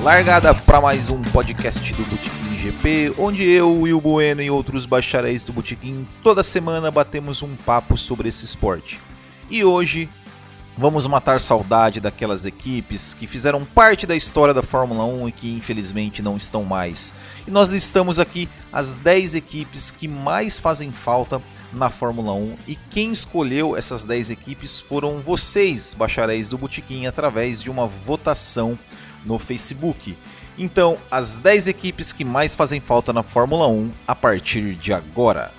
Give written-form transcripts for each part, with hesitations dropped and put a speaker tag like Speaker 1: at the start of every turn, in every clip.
Speaker 1: Largada para mais um podcast do Botequim GP, onde eu, Will Bueno e outros bacharéis do Botequim toda semana batemos um papo sobre esse esporte. E hoje vamos matar saudade daquelas equipes que fizeram parte da história da Fórmula 1 e que infelizmente não estão mais. E nós listamos aqui as 10 equipes que mais fazem falta na Fórmula 1, e quem escolheu essas 10 equipes foram vocês, bacharéis do Botequim, através de uma votação no Facebook. Então, as 10 equipes que mais fazem falta na Fórmula 1 a partir de agora.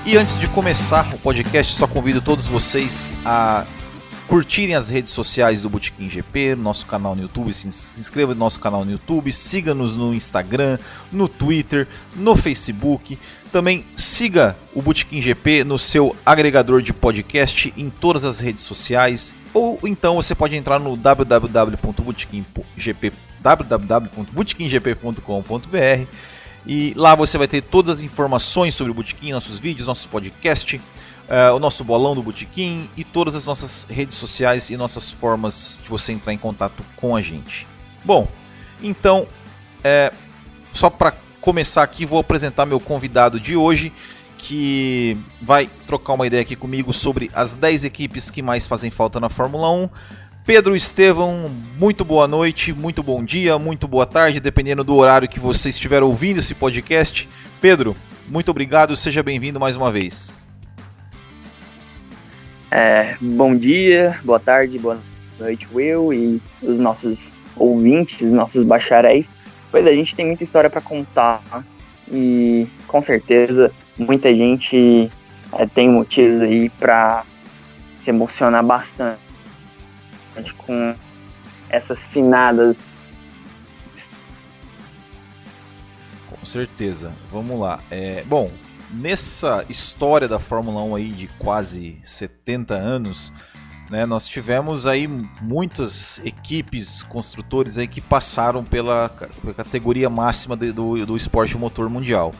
Speaker 1: E antes de começar o podcast, só convido todos vocês a curtirem as redes sociais do Botequim GP, nosso canal no YouTube, se inscreva no nosso canal no YouTube, siga-nos no Instagram, no Twitter, no Facebook. Também siga o Botequim GP no seu agregador de podcast em todas as redes sociais, ou então você pode entrar no www.botequimgp.com.br e lá você vai ter todas as informações sobre o Botequim, nossos vídeos, nossos podcasts, o nosso bolão do Botequim e todas as nossas redes sociais e nossas formas de você entrar em contato com a gente. Bom, então, só para começar aqui, vou apresentar meu convidado de hoje, que vai trocar uma ideia aqui comigo sobre as 10 equipes que mais fazem falta na Fórmula 1. Pedro Estevão, muito boa noite, muito bom dia, muito boa tarde, dependendo do horário que você estiver ouvindo esse podcast. Pedro, muito obrigado, seja bem-vindo mais uma vez.
Speaker 2: Bom dia, boa tarde, boa noite, Will, e os nossos ouvintes, nossos bacharéis. Pois a gente tem muita história para contar e com certeza muita gente tem motivos aí para se emocionar bastante com essas finadas.
Speaker 1: Com certeza, vamos lá. Bom, nessa história da Fórmula 1 aí de quase 70 anos, né, nós tivemos aí muitas equipes, construtores aí que passaram pela categoria máxima do esporte motor mundial.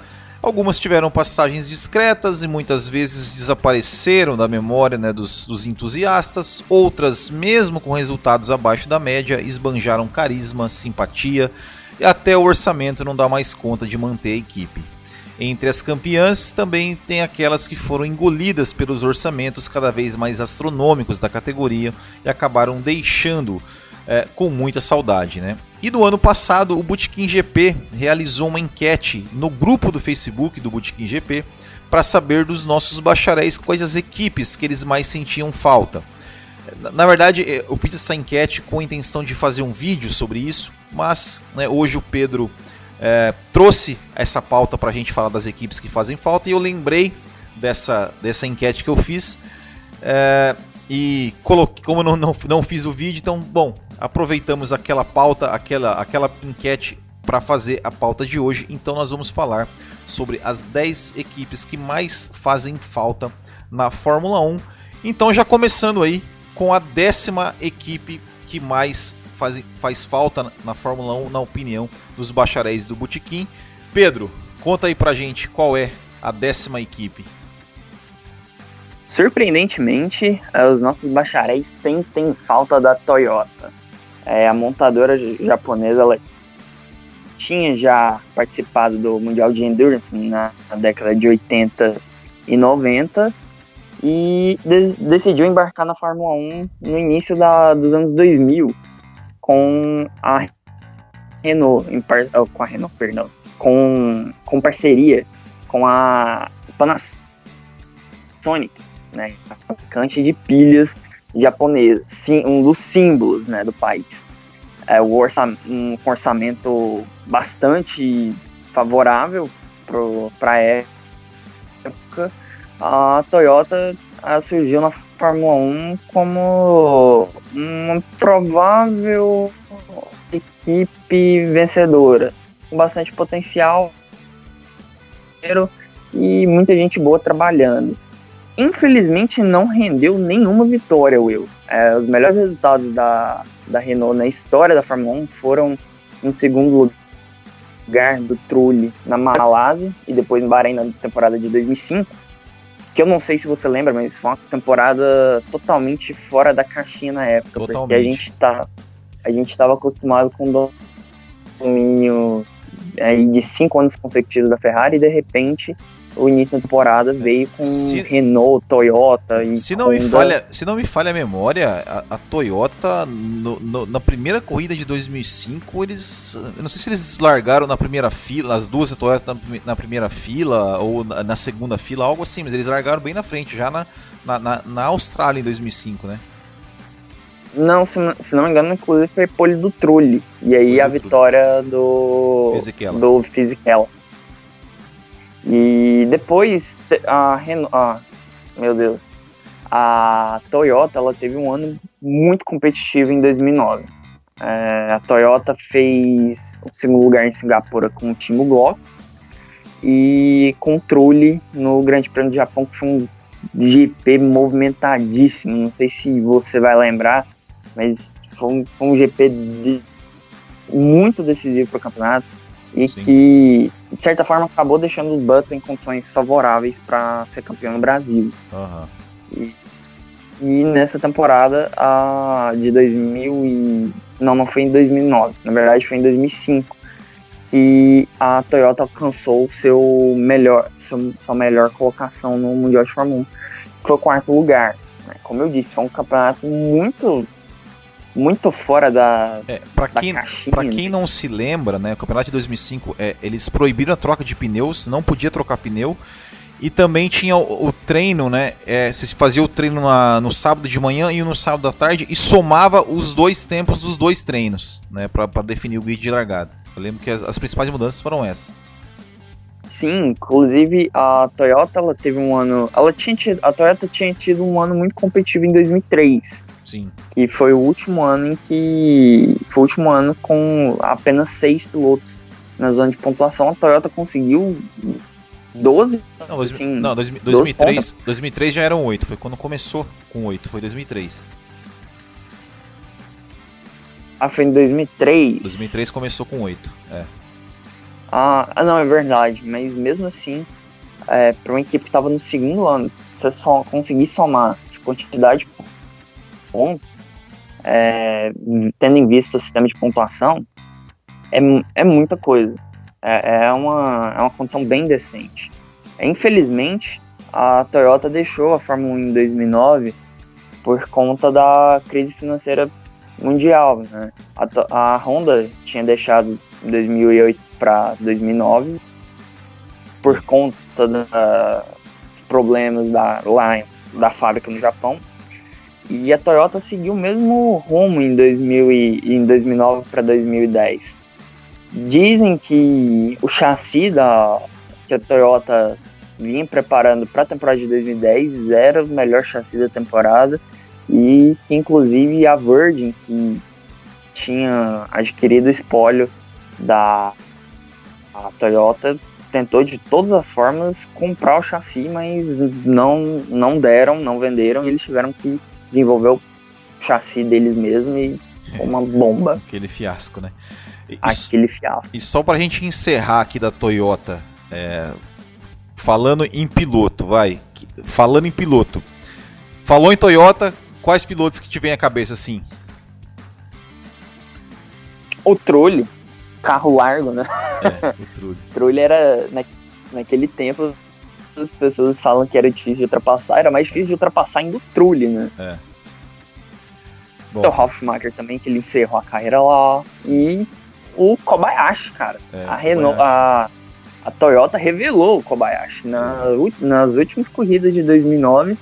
Speaker 1: Algumas tiveram passagens discretas e muitas vezes desapareceram da memória, né, dos entusiastas. Outras, mesmo com resultados abaixo da média, esbanjaram carisma, simpatia e até o orçamento não dá mais conta de manter a equipe. Entre as campeãs também tem aquelas que foram engolidas pelos orçamentos cada vez mais astronômicos da categoria e acabaram deixando com muita saudade, né? E no ano passado o Botequim GP realizou uma enquete no grupo do Facebook do Botequim GP para saber dos nossos bacharéis quais as equipes que eles mais sentiam falta. Na verdade, eu fiz essa enquete com a intenção de fazer um vídeo sobre isso, mas né, hoje o Pedro trouxe essa pauta para a gente falar das equipes que fazem falta e eu lembrei dessa enquete que eu fiz e coloquei, como eu não fiz o vídeo, então, bom, aproveitamos aquela pauta, aquela enquete para fazer a pauta de hoje. Então nós vamos falar sobre as 10 equipes que mais fazem falta na Fórmula 1. Então já começando aí com a 10ª equipe que mais faz falta na Fórmula 1, na opinião dos bacharéis do Botequim. Pedro, conta aí pra gente qual é a 10ª equipe.
Speaker 2: Surpreendentemente, os nossos bacharéis sentem falta da Toyota. A montadora japonesa ela tinha já participado do Mundial de Endurance na década de 80 e 90 e decidiu embarcar na Fórmula 1 no início dos anos 2000 com a Renault, com parceria com a Panasonic, né, fabricante de pilhas japonesa, sim, um dos símbolos, né, do país. Um orçamento bastante favorável para a época. A Toyota surgiu na Fórmula 1 como uma provável equipe vencedora, com bastante potencial e muita gente boa trabalhando. Infelizmente não rendeu nenhuma vitória, Will. Os melhores resultados da Renault na história da Fórmula 1 foram em segundo lugar do Trulli na Malásia e depois no Bahrein na temporada de 2005, que eu não sei se você lembra, mas foi uma temporada totalmente fora da caixinha na época,
Speaker 1: Totalmente.
Speaker 2: porque a gente estava acostumado com o domínio aí de 5 anos consecutivos da Ferrari e de repente o início da temporada veio com Renault, Toyota e
Speaker 1: se
Speaker 2: não
Speaker 1: me falha a memória, a Toyota na primeira corrida de 2005, eu não sei se eles largaram na primeira fila, as duas Toyota na primeira fila ou na segunda fila, algo assim, mas eles largaram bem na frente, já na Austrália em 2005, né?
Speaker 2: Não, se não me engano, inclusive foi pole do Trulli, e aí a vitória do Fisichella. E depois a Toyota ela teve um ano muito competitivo em 2009. A Toyota fez o segundo lugar em Singapura com o Timo Glock e com o Trulli no Grande Prêmio do Japão, que foi um GP movimentadíssimo. Não sei se você vai lembrar, mas foi um GP muito decisivo para o campeonato. E sim, que, de certa forma, acabou deixando o Button em condições favoráveis para ser campeão no Brasil.
Speaker 1: Uhum.
Speaker 2: E nessa temporada de 2000 não foi em 2009, na verdade foi em 2005 que a Toyota alcançou sua melhor colocação no Mundial de Fórmula 1, que foi o 4º lugar. Como eu disse, foi um campeonato muito fora da caixinha.
Speaker 1: Pra quem não se lembra, né, o campeonato de 2005, eles proibiram a troca de pneus, não podia trocar pneu, e também tinha o treino, né, você fazia o treino no sábado de manhã e no sábado à tarde, e somava os 2 tempos dos 2 treinos, né, pra definir o grid de largada. Eu lembro que as principais mudanças foram essas.
Speaker 2: Sim, inclusive a Toyota, ela teve um ano, a Toyota tinha tido um ano muito competitivo em 2003.
Speaker 1: Sim.
Speaker 2: Que foi o último ano com apenas 6 pilotos na zona de pontuação. A Toyota conseguiu 12.
Speaker 1: Não, 2003 já eram 8. Foi quando começou com 8. Foi 2003.
Speaker 2: Foi em 2003?
Speaker 1: 2003 começou com 8.
Speaker 2: Não, é verdade. Mas mesmo assim, para uma equipe que estava no segundo ano, você só conseguir somar essa quantidade de pontos, tendo em vista o sistema de pontuação, é muita coisa. É uma condição bem decente. Infelizmente, a Toyota deixou a Fórmula 1 em 2009 por conta da crise financeira mundial, né? A Honda tinha deixado em 2008 para 2009 por conta dos problemas lá da fábrica no Japão. E a Toyota seguiu o mesmo rumo em 2009 para 2010. Dizem que o chassi que a Toyota vinha preparando para a temporada de 2010 era o melhor chassi da temporada e que inclusive a Virgin, que tinha adquirido o espólio da Toyota, tentou de todas as formas comprar o chassi, mas não venderam, e eles tiveram que desenvolver o chassi deles mesmos e foi uma bomba.
Speaker 1: Aquele fiasco, né?
Speaker 2: Aquele fiasco.
Speaker 1: E só pra gente encerrar aqui da Toyota, falando em piloto, falando em piloto. Falou em Toyota, quais pilotos que te vem à cabeça assim?
Speaker 2: O Trulli, carro largo, né?
Speaker 1: O Trulli.
Speaker 2: O Trulli era, naquele tempo, as pessoas falam que era difícil de ultrapassar, era mais difícil de ultrapassar ainda o Trulli, né? Então, o Ralf Schumacher também, que ele encerrou a carreira lá. Sim. E o Kobayashi, cara. A Toyota revelou o Kobayashi. Nas últimas corridas de 2009,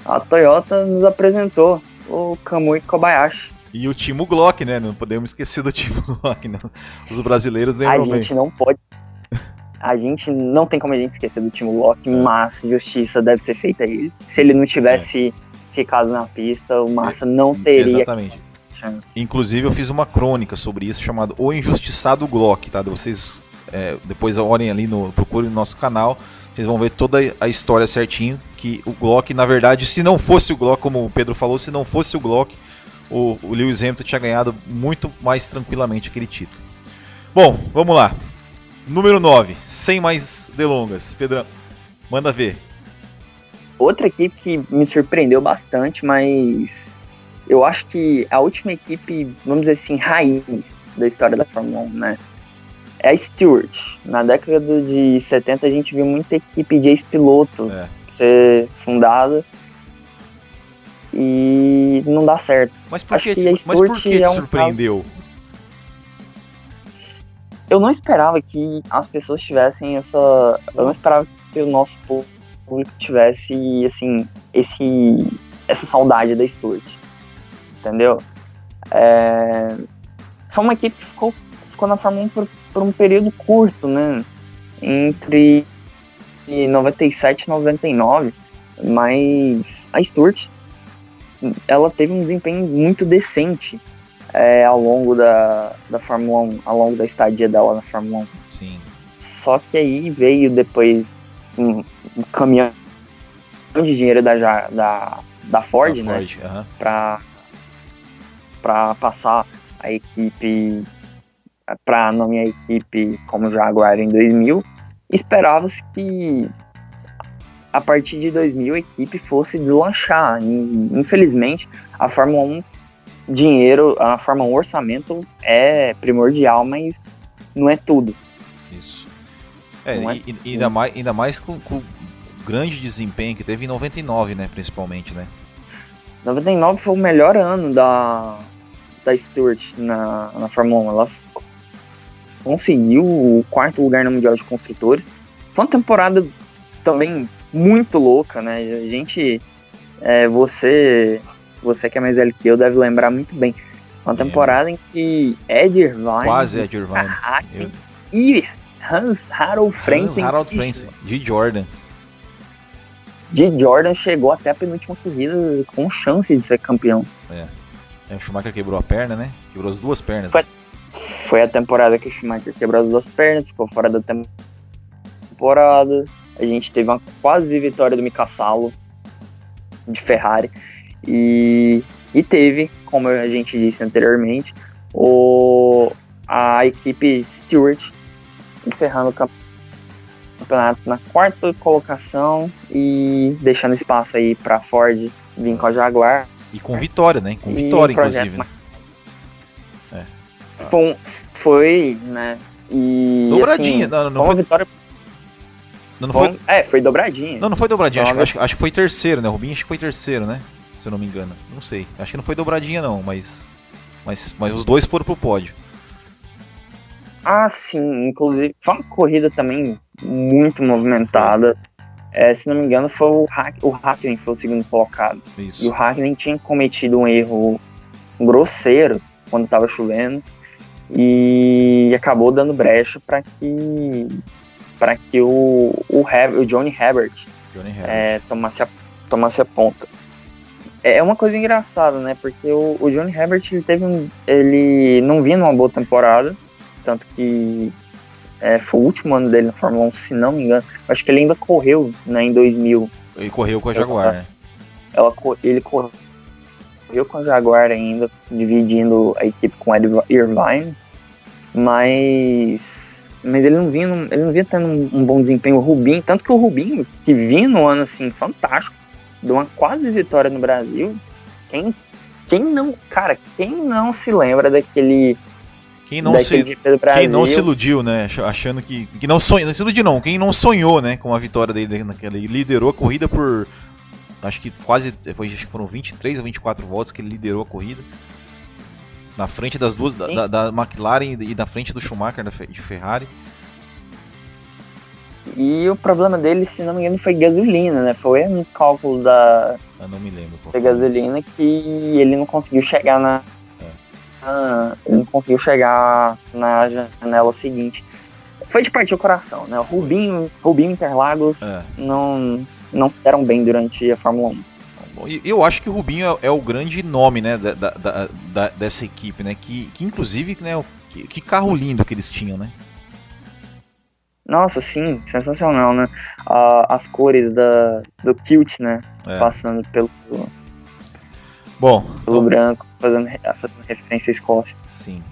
Speaker 2: a Toyota nos apresentou o Kamui Kobayashi.
Speaker 1: E o Timo Glock, né? Não podemos esquecer do Timo Glock, não. Os brasileiros lembram bem.
Speaker 2: A gente não pode. A gente não tem como a gente esquecer do Timo Glock, mas justiça deve ser feita a ele. Se ele não tivesse ficado na pista, o Massa não teria.
Speaker 1: Exatamente. Chance. Inclusive eu fiz uma crônica sobre isso, chamada O Injustiçado Glock, tá? Vocês depois olhem ali, procurem no nosso canal, vocês vão ver toda a história certinho, que o Glock, na verdade, se não fosse o Glock, como o Pedro falou, se não fosse o Glock, o Lewis Hamilton tinha ganhado muito mais tranquilamente aquele título. Bom, vamos lá. Número 9, sem mais delongas. Pedrão, manda ver.
Speaker 2: Outra equipe que me surpreendeu bastante, mas eu acho que a última equipe, vamos dizer assim, raiz da história da Fórmula 1, né? É a Stewart. Na década de 70 a gente viu muita equipe de ex-piloto ser fundada e não dá certo.
Speaker 1: Mas por que te surpreendeu?
Speaker 2: Eu não esperava que as pessoas tivessem essa... Eu não esperava que o nosso público tivesse, assim, essa saudade da Stewart. Entendeu? Foi uma equipe que ficou na Fórmula 1 por um período curto, né? Entre 97 e 99. Mas a Stewart, ela teve um desempenho muito decente ao longo da Fórmula 1, ao longo da estadia dela na Fórmula 1.
Speaker 1: Sim.
Speaker 2: Só que aí veio depois um caminhão de dinheiro da Ford, né?
Speaker 1: Ford,
Speaker 2: para passar a equipe, para nomear a equipe como Jaguar em 2000. Esperava-se que a partir de 2000 a equipe fosse deslanchar. E, infelizmente, a Fórmula 1 a Fórmula 1 orçamento é primordial, mas não é tudo.
Speaker 1: Isso. Ainda mais com o grande desempenho que teve em 99, né, principalmente, né?
Speaker 2: 99 foi o melhor ano da Stewart na Fórmula 1. Ela conseguiu o 4º lugar no Mundial de Construtores. Foi uma temporada também muito louca, né? A gente, você que é mais velho que eu, deve lembrar muito bem. Uma temporada em que Ed Irvine,
Speaker 1: quase Ed Irvine,
Speaker 2: e Hans-Harald Frentzen,
Speaker 1: de Jordan.
Speaker 2: De Jordan chegou até a penúltima corrida com chance de ser campeão.
Speaker 1: O Schumacher quebrou a perna, né? Quebrou as duas pernas.
Speaker 2: Foi a temporada que o Schumacher quebrou as duas pernas, ficou fora da temporada. A gente teve uma quase vitória do Mika Salo de Ferrari. E teve, como a gente disse anteriormente, a equipe Stewart encerrando o campeonato na 4ª colocação e deixando espaço aí para Ford vir com a Jaguar.
Speaker 1: E com vitória, né? Com vitória, inclusive. Né?
Speaker 2: Foi, né? E,
Speaker 1: dobradinha,
Speaker 2: assim,
Speaker 1: não foi
Speaker 2: vitória.
Speaker 1: Não foi?
Speaker 2: Foi dobradinha.
Speaker 1: Não foi dobradinha, acho que foi terceiro, né? O Rubinho acho que foi terceiro, né? Se eu não me engano. Não sei. Acho que não foi dobradinha, não, mas os dois foram pro pódio.
Speaker 2: Ah, sim. Inclusive, foi uma corrida também muito movimentada. Se não me engano, foi o Hakkinen foi o segundo colocado.
Speaker 1: Isso.
Speaker 2: E o Hakkinen tinha cometido um erro grosseiro quando estava chovendo e acabou dando brecha para que o Johnny Herbert tomasse a ponta. É uma coisa engraçada, né? Porque o Johnny Herbert ele não vinha numa boa temporada, tanto que foi o último ano dele na Fórmula 1, se não me engano. Acho que ele ainda correu, né, em 2000.
Speaker 1: Ele correu com a Jaguar, né?
Speaker 2: Ele correu com a Jaguar ainda, dividindo a equipe com o Ed Irvine, mas ele não vinha tendo um bom desempenho. O Rubinho, tanto que o Rubinho, que vinha no ano assim fantástico, de uma quase vitória no Brasil, quem não se lembra daquele...
Speaker 1: Quem não se iludiu, né? Achando que não sonhou, não se iludiu não, quem não sonhou, né, com a vitória dele naquela, ele liderou a corrida por, acho que foram 23 ou 24 voltas que ele liderou a corrida, na frente das duas, da McLaren e na frente do Schumacher de Ferrari.
Speaker 2: E o problema dele, se não me engano, foi gasolina, né? Foi um cálculo
Speaker 1: eu não me lembro
Speaker 2: da gasolina que ele não conseguiu chegar ele não conseguiu chegar na janela seguinte. Foi de partir o coração, né? O Rubinho Interlagos não se deram bem durante a Fórmula 1.
Speaker 1: Bom, eu acho que o Rubinho é o grande nome, né, dessa equipe, né? Que inclusive, né, que carro lindo que eles tinham, né?
Speaker 2: Nossa, sim, sensacional, né? As cores do kilt, né? Passando pelo
Speaker 1: branco,
Speaker 2: fazendo referência à Escócia.
Speaker 1: Sim.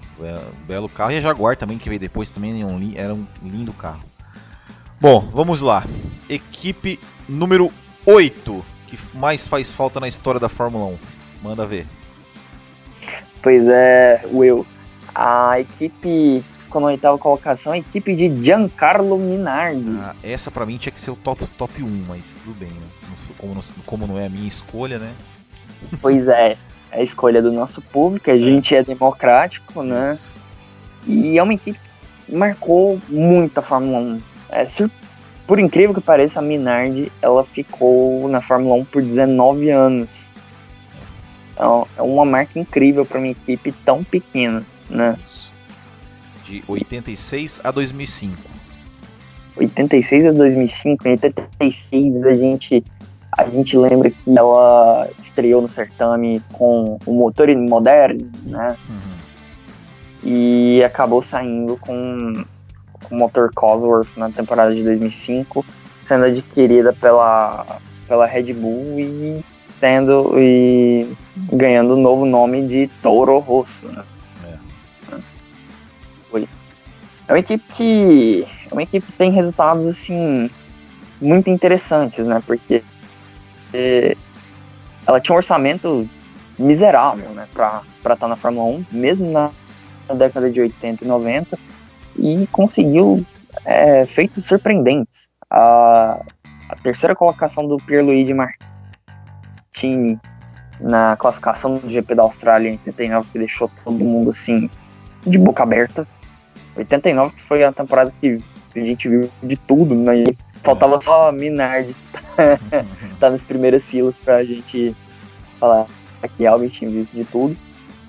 Speaker 1: belo carro. E a Jaguar também, que veio depois, também era um lindo carro. Bom, vamos lá. Equipe número 8, que mais faz falta na história da Fórmula 1. Manda ver.
Speaker 2: Pois é, Will. A equipe que ficou na 8ª colocação é a equipe de Giancarlo Minardi.
Speaker 1: Essa pra mim tinha que ser o top 1, mas tudo bem, né? Como não é a minha escolha, né?
Speaker 2: Pois é a escolha do nosso público, a gente é democrático, né?
Speaker 1: Isso.
Speaker 2: E é uma equipe que marcou muito a Fórmula 1. Por incrível que pareça, a Minardi, ela ficou na Fórmula 1 por 19 anos. É uma marca incrível para uma equipe tão pequena, né?
Speaker 1: Isso. De 86 a 2005.
Speaker 2: 86 a 2005, em 86 a gente lembra que ela estreou no certame com o motor moderno, né? E acabou saindo com o motor Cosworth na temporada de 2005, sendo adquirida pela Red Bull e ganhando o novo nome de Toro Rosso, né? É uma equipe que tem resultados assim muito interessantes, né? Porque ela tinha um orçamento miserável, né, para estar na Fórmula 1, mesmo na década de 80 e 90, e conseguiu feitos surpreendentes. A terceira colocação do Pierluigi Martini na classificação do GP da Austrália em 89, que deixou todo mundo assim de boca aberta. 89 que foi a temporada que a gente viu de tudo, né? Faltava só a Minardi tá nas primeiras filas pra gente falar que realmente tinha visto de tudo.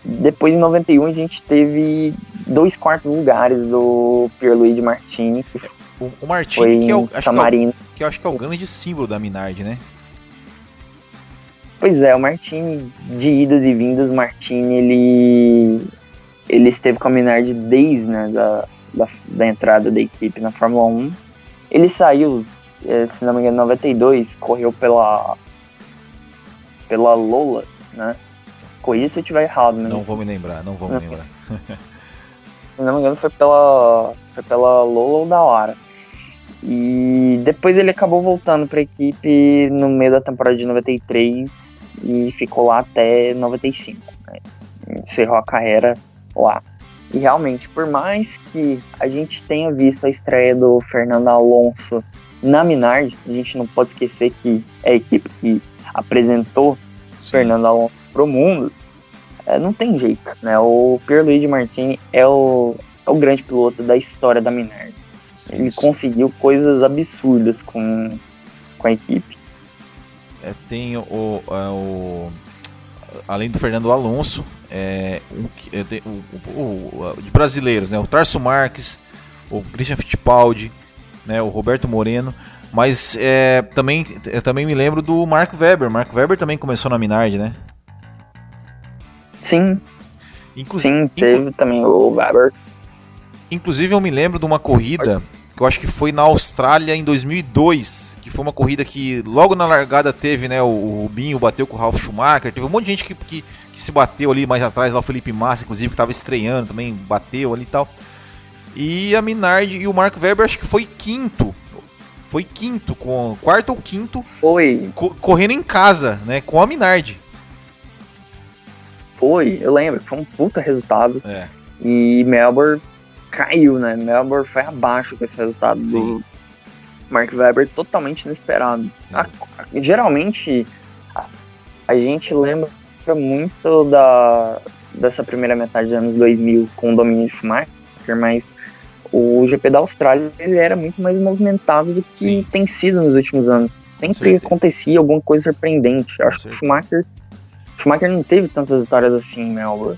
Speaker 2: Depois, em 91, a gente teve 2 quartos lugares do Pierluigi Martini, que
Speaker 1: o Martini,
Speaker 2: foi
Speaker 1: que
Speaker 2: em San Marino.
Speaker 1: Que eu acho que é o grande símbolo da Minardi, né?
Speaker 2: Pois é, o Martini, de idas e vindas, o Martini, ele esteve com a Minardi desde, né, da entrada da equipe na Fórmula 1. Ele saiu, se não me engano, em 92, correu pela Lola, né? Corrija se eu estiver errado, né?
Speaker 1: Não vou me lembrar.
Speaker 2: Se não me engano, foi pela Lola ou da Lara. E depois ele acabou voltando para a equipe no meio da temporada de 93 e ficou lá até 95, né? Encerrou a carreira lá. E realmente, por mais que a gente tenha visto a estreia do Fernando Alonso na Minardi, a gente não pode esquecer que é a equipe que apresentou Fernando Alonso pro mundo, não tem jeito, né? O Pierluigi Martini é o grande piloto da história da Minardi. Ele conseguiu coisas absurdas com a equipe.
Speaker 1: Tem além do Fernando Alonso, de brasileiros, né? O Tarso Marques, o Christian Fittipaldi, né? O Roberto Moreno. Mas eu também me lembro do Mark Webber. Mark Webber também começou na Minardi, né?
Speaker 2: Sim, teve também o Webber.
Speaker 1: Inclusive eu me lembro de uma corrida que eu acho que foi na Austrália em 2002, que foi uma corrida que logo na largada teve, né, o Rubinho bateu com o Ralf Schumacher, teve um monte de gente que se bateu ali mais atrás, lá o Felipe Massa, inclusive, que estava estreando também, bateu ali e tal. E a Minardi e o Mark Webber acho que foi quinto, quarto ou quinto, correndo em casa, né, com a Minardi.
Speaker 2: Eu lembro, foi um puta resultado. E Melbourne caiu, né? Melbourne foi abaixo com esse resultado do Mark Webber, totalmente inesperado. Geralmente, a gente lembra muito dessa primeira metade dos anos 2000 com o domínio de Schumacher, mas o GP da Austrália ele era muito mais movimentado do que tem sido nos últimos anos. Sempre acontecia alguma coisa surpreendente. Eu acho que o Schumacher não teve tantas vitórias assim em Melbourne.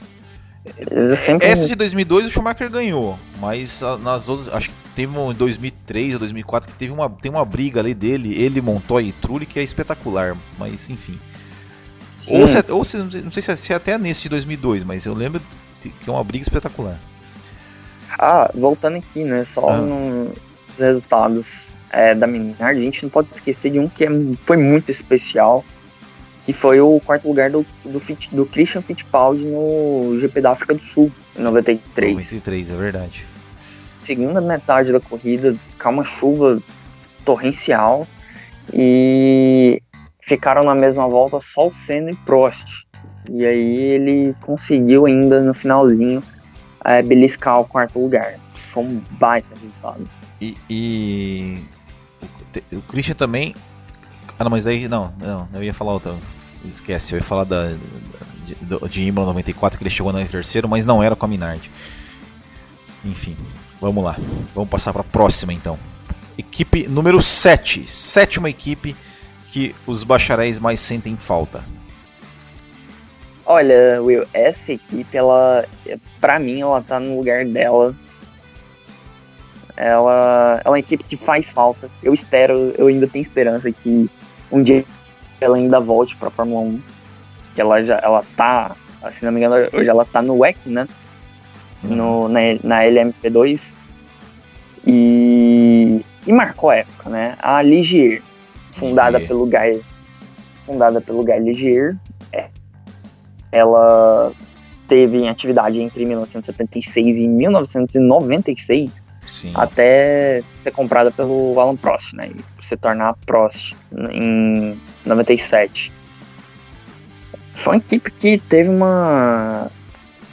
Speaker 1: Essa de 2002 o Schumacher ganhou, mas nas outras, acho que teve em 2003 ou 2004 que tem uma briga ali dele, ele, Montoya e Trulli, que é espetacular, mas enfim. Ou não sei se é até nesse de 2002, mas eu lembro que é uma briga espetacular.
Speaker 2: Voltando aqui, né, só nos resultados da Minardi, a gente não pode esquecer de um que foi muito especial, que foi o quarto lugar do Christian Fittipaldi no GP da África do Sul, em 93.
Speaker 1: 93, é verdade.
Speaker 2: Segunda metade da corrida, com uma chuva torrencial, e ficaram na mesma volta só o Senna e Prost. E aí ele conseguiu ainda no finalzinho beliscar o quarto lugar. Foi um baita resultado.
Speaker 1: E o Christian também... Ah, não, mas aí... Não, eu ia falar outra... Esquece, eu ia falar de Imola 94, que ele chegou no terceiro, mas não era com a Minardi. Enfim, vamos lá. Vamos passar para a próxima, então. Equipe número 7. Sétima equipe que os bacharéis mais sentem falta.
Speaker 2: Olha, Will, essa equipe, pra mim, ela tá no lugar dela. Ela é uma equipe que faz falta. Eu ainda tenho esperança que um dia ela ainda volte pra Fórmula 1. Que ela tá, se não me engano, hoje ela tá no WEC, né? Na LMP2. E marcou a época, né? A Ligier, fundada pelo Guy Ligier, ela teve em atividade entre 1976 e 1996.
Speaker 1: Sim.
Speaker 2: Até ser comprada pelo Alan Prost, né? E se tornar Prost em 97. Foi uma equipe que teve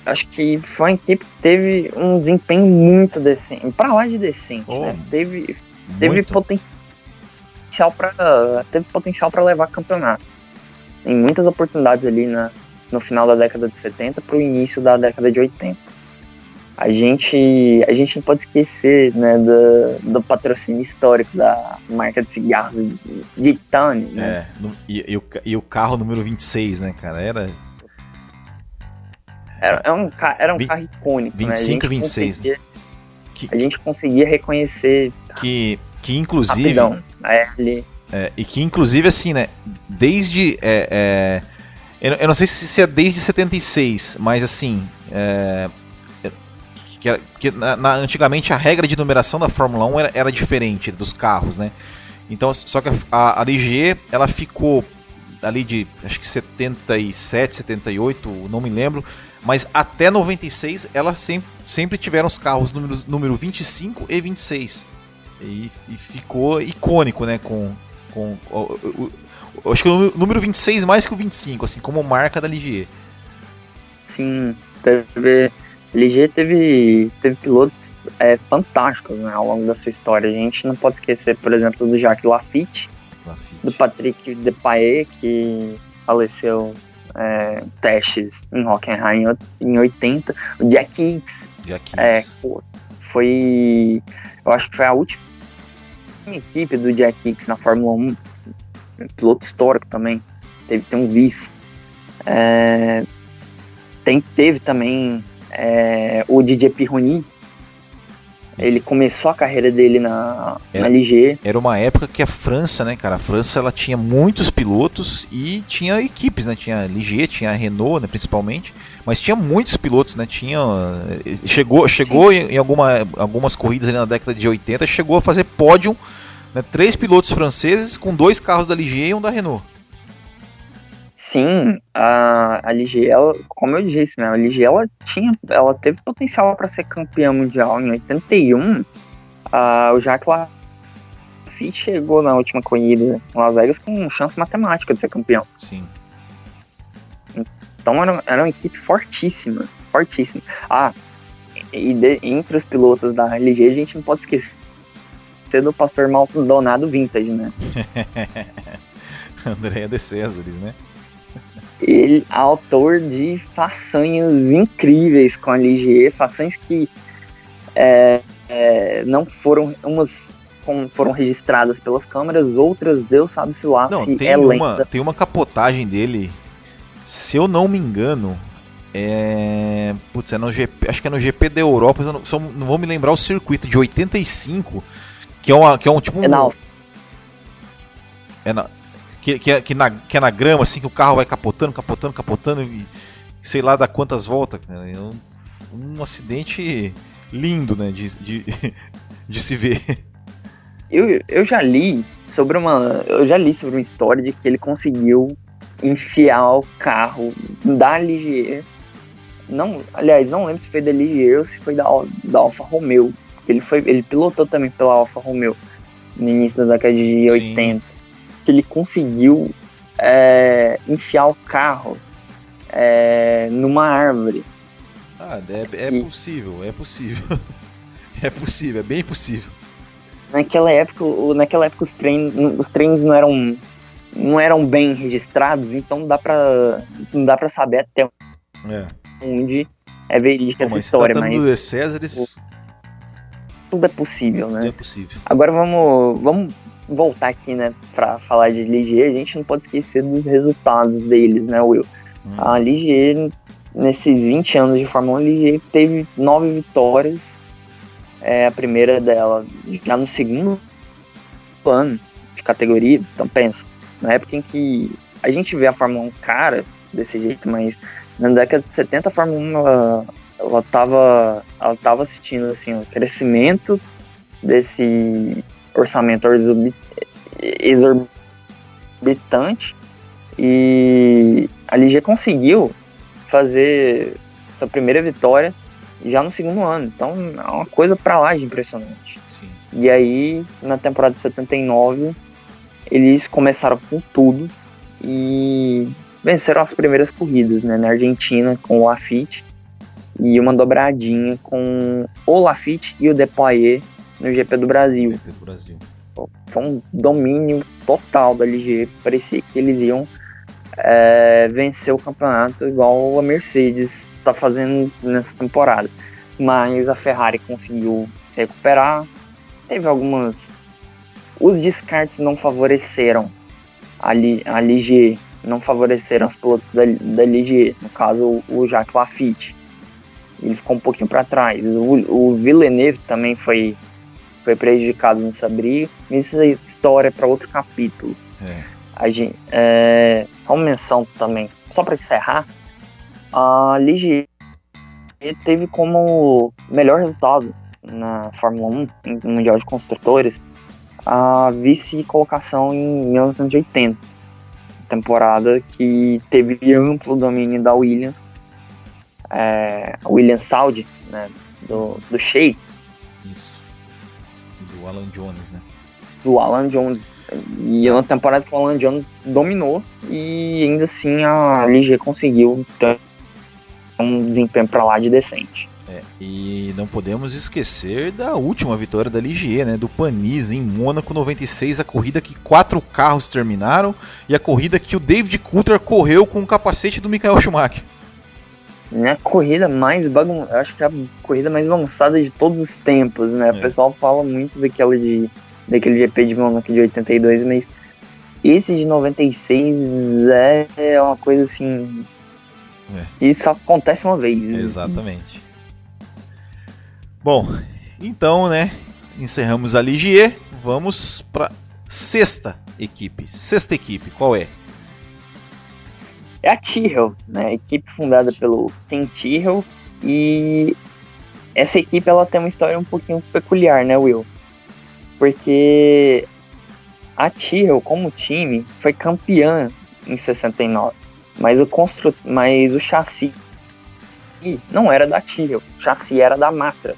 Speaker 2: acho que foi uma equipe que teve um desempenho muito decente, pra lá de decente, né? Teve potencial para levar campeonato. Em muitas oportunidades ali no final da década de 70 pro início da década de 80. A gente não pode esquecer, né, do patrocínio histórico da marca de cigarros de Tony, né?
Speaker 1: E o carro número 26, né, cara? Era
Speaker 2: um carro icônico,
Speaker 1: 25 e 26.
Speaker 2: A gente conseguia reconhecer
Speaker 1: que inclusive
Speaker 2: rapidão,
Speaker 1: e que inclusive assim, né, desde eu não sei se é desde 76, mas assim, antigamente a regra de numeração da Fórmula 1 era diferente dos carros, né? Então, só que a Ligier, ela ficou ali de, acho que 77, 78, não me lembro, mas até 96 ela sempre tiveram os carros número 25 e 26. E ficou icônico, né, acho que o número 26 mais que o 25, assim, como marca da Ligier.
Speaker 2: Sim, Ligier teve pilotos fantásticos, né, ao longo da sua história. A gente não pode esquecer, por exemplo, do Jacques Laffite. Do Patrick Depailler, que faleceu testes em Hockenheim em 80. O Jack Hicks. Eu acho que foi a última equipe do Jack Hicks na Fórmula 1. Piloto histórico também. Tem um vice. Teve também o Didier Pironi. Ele começou a carreira dele na Ligier.
Speaker 1: Era uma época que a França, né, cara? A França, ela tinha muitos pilotos e tinha equipes, né? Tinha a Ligier, tinha a Renault, né, principalmente. Mas tinha muitos pilotos, né? Chegou em algumas corridas ali na década de 80, chegou a fazer pódio, né? 3 pilotos franceses com 2 carros da Ligier e um da Renault.
Speaker 2: Sim, a Ligier, como eu disse, né, a Ligier ela teve potencial para ser campeã mundial. Em 81, o Jacques Laffite chegou na última corrida em Las Vegas com chance matemática de ser campeão.
Speaker 1: Sim.
Speaker 2: Então era uma equipe fortíssima. Entre os pilotos da Ligier, a gente não pode esquecer do Pastor Maldonado Vintage, né?
Speaker 1: Andrea de Césares, né?
Speaker 2: Ele é autor de façanhas incríveis com a Ligier, façanhas que não foram, umas foram registradas pelas câmeras, outras Deus sabe-se lá se lenda.
Speaker 1: Tem uma capotagem dele, se eu não me engano, no GP, acho que é no GP da Europa, eu não vou me lembrar o circuito, de 85, que é um tipo... Que é na grama, assim, que o carro vai capotando e sei lá dá quantas voltas, cara. Um acidente lindo, né, de se ver.
Speaker 2: Eu já li sobre uma história de que ele conseguiu enfiar o carro da Ligier. Não, aliás, não lembro se foi da Ligier ou se foi da Alfa Romeo. Ele pilotou também pela Alfa Romeo no início da década de 80. Que ele conseguiu enfiar o carro numa árvore.
Speaker 1: É possível. É possível, é bem possível.
Speaker 2: Naquela época os treinos não eram bem registrados, então não dá pra saber até onde é verídica essa história.
Speaker 1: Mas do De Césares,
Speaker 2: tudo é possível, né?
Speaker 1: Tudo é possível.
Speaker 2: Agora vamos voltar aqui, né, pra falar de Ligier. A gente não pode esquecer dos resultados deles, né, Will? A Ligier, nesses 20 anos de Fórmula 1, a Ligier teve 9 vitórias. A primeira dela já no segundo ano de categoria. Então pensa, na época em que a gente vê a Fórmula 1 cara desse jeito, mas na década de 70 a Fórmula 1 ela tava assistindo assim, o crescimento desse orçamento exorbitante, e a Ligier conseguiu fazer sua primeira vitória já no segundo ano. Então é uma coisa pra lá de impressionante.
Speaker 1: Sim.
Speaker 2: E aí, na temporada de 79, eles começaram com tudo e venceram as primeiras corridas, né, na Argentina com o Laffite, e uma dobradinha com o Laffite e o Depoyer no GP do Brasil. Foi um domínio total da Ligier. Parecia que eles iam vencer o campeonato igual a Mercedes está fazendo nessa temporada. Mas a Ferrari conseguiu se recuperar. Teve os descartes não favoreceram a Ligier, não favoreceram os pilotos da Ligier, no caso o Jacques Laffite. Ele ficou um pouquinho para trás. O Villeneuve também foi prejudicado nessa briga. Essa história é para outro capítulo. Só uma menção também, só para encerrar, a Ligier teve como melhor resultado na Fórmula 1, no Mundial de Construtores, a vice-colocação em 1980, temporada que teve amplo domínio da Williams, Williams Saudi, né, do Sheik.
Speaker 1: Isso. Do Alan Jones, né?
Speaker 2: Do Alan Jones. E é uma temporada que o Alan Jones dominou, e ainda assim a Ligier conseguiu ter um desempenho pra lá de decente.
Speaker 1: E não podemos esquecer da última vitória da Ligier, né, do Panis em Mônaco 96, a corrida que 4 carros terminaram e a corrida que o David Coulthard correu com o capacete do Michael Schumacher.
Speaker 2: A corrida acho que é a corrida mais bagunçada de todos os tempos, né? O pessoal fala muito daquele GP de Mônaco de 82, mas esse de 96 é uma coisa assim que só acontece uma vez.
Speaker 1: Exatamente. Bom, então, né, encerramos a Ligier, vamos para sexta equipe, qual é?
Speaker 2: É a Tyrrell, né, a equipe fundada pelo Ken Tyrrell, e essa equipe ela tem uma história um pouquinho peculiar, né, Will? Porque a Tyrrell, como time, foi campeã em 69, mas o chassi não era da Tyrrell, o chassi era da Matra,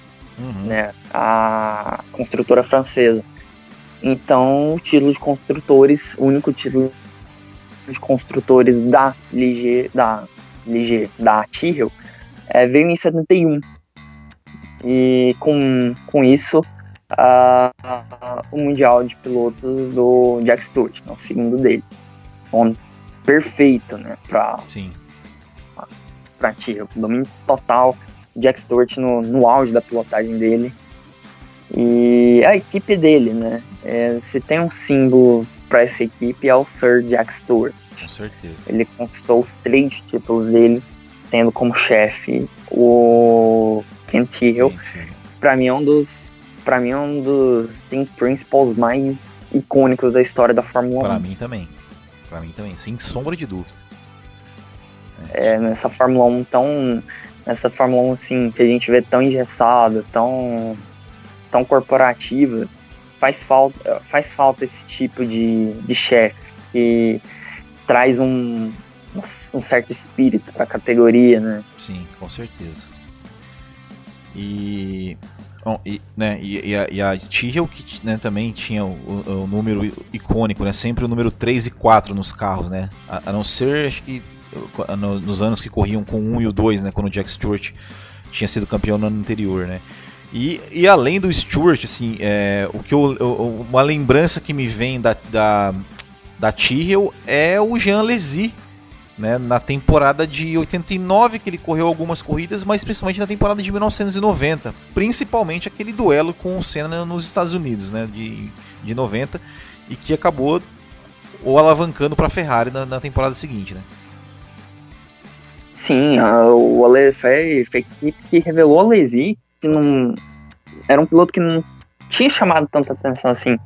Speaker 2: né, a construtora francesa. Então, o título de construtores, o único título de construtores da Tyrrell, veio em 71. E com isso, o Mundial de Pilotos do Jack Stewart, o segundo dele. Bom, perfeito, né, pra Tyrrell. Domínio total, Jack Stewart no auge da pilotagem dele. E a equipe dele, né, se tem um símbolo para essa equipe, é o Sir Jack Stewart.
Speaker 1: Com certeza.
Speaker 2: Ele conquistou os 3 títulos dele, tendo como chefe o Ken Tyrrell. Para mim é um dos team principals mais icônicos da história da Fórmula 1.
Speaker 1: Para mim também, sem sombra de dúvida.
Speaker 2: Nessa Fórmula 1 assim, que a gente vê tão engessada, tão corporativa, faz falta esse tipo de chefe traz um certo espírito para a categoria, né?
Speaker 1: Sim, com certeza. Bom, a Tyrrell, que, né, também tinha o número icônico, né, sempre o número 3 e 4 nos carros, né, a não ser, acho que nos anos que corriam com o 1 e o 2, né, quando o Jack Stewart tinha sido campeão no ano anterior, né. E além do Stewart, assim, uma lembrança que me vem da Tyrrell é o Jean Alesi, né, na temporada de 89, que ele correu algumas corridas, mas principalmente na temporada de 1990, principalmente aquele duelo com o Senna nos Estados Unidos, né, de 90, e que acabou o alavancando para a Ferrari na temporada seguinte, né.
Speaker 2: Sim, o Alesi foi a equipe que revelou o Alesi, que não era um piloto que não tinha chamado tanta atenção assim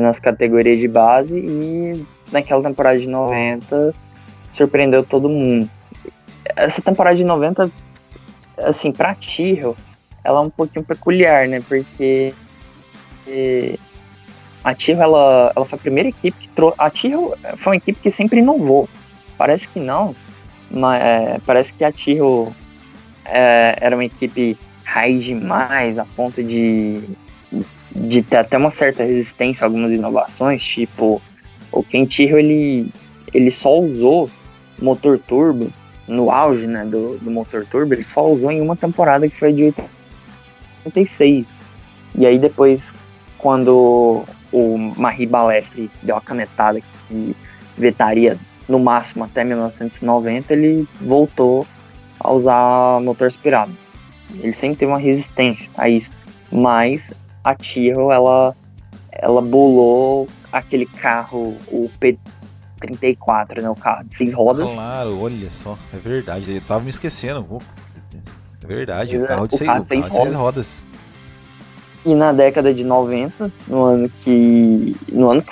Speaker 2: nas categorias de base, e naquela temporada de 90 surpreendeu todo mundo. Essa temporada de 90, assim, pra Tyrrell, ela é um pouquinho peculiar, né? Porque a Tyrrell, ela foi a primeira equipe que trouxe... A Tyrrell foi uma equipe que sempre inovou. Parece que não, mas parece que a Tyrrell era uma equipe raiz demais, a ponto de ter até uma certa resistência a algumas inovações, tipo, o Ken Tyrrell, ele só usou motor turbo no auge, né, do motor turbo, ele só usou em uma temporada, que foi de 86. E aí depois, quando o Marie Balestre deu a canetada que vetaria no máximo até 1990, ele voltou a usar motor aspirado. Ele sempre teve uma resistência a isso, mas a Tyrrell, ela bolou aquele carro, o P34, né, o carro de 6 rodas.
Speaker 1: Claro, olha só, é verdade, eu tava me esquecendo. É verdade, o carro de 6 rodas.
Speaker 2: E na década de 90, no ano que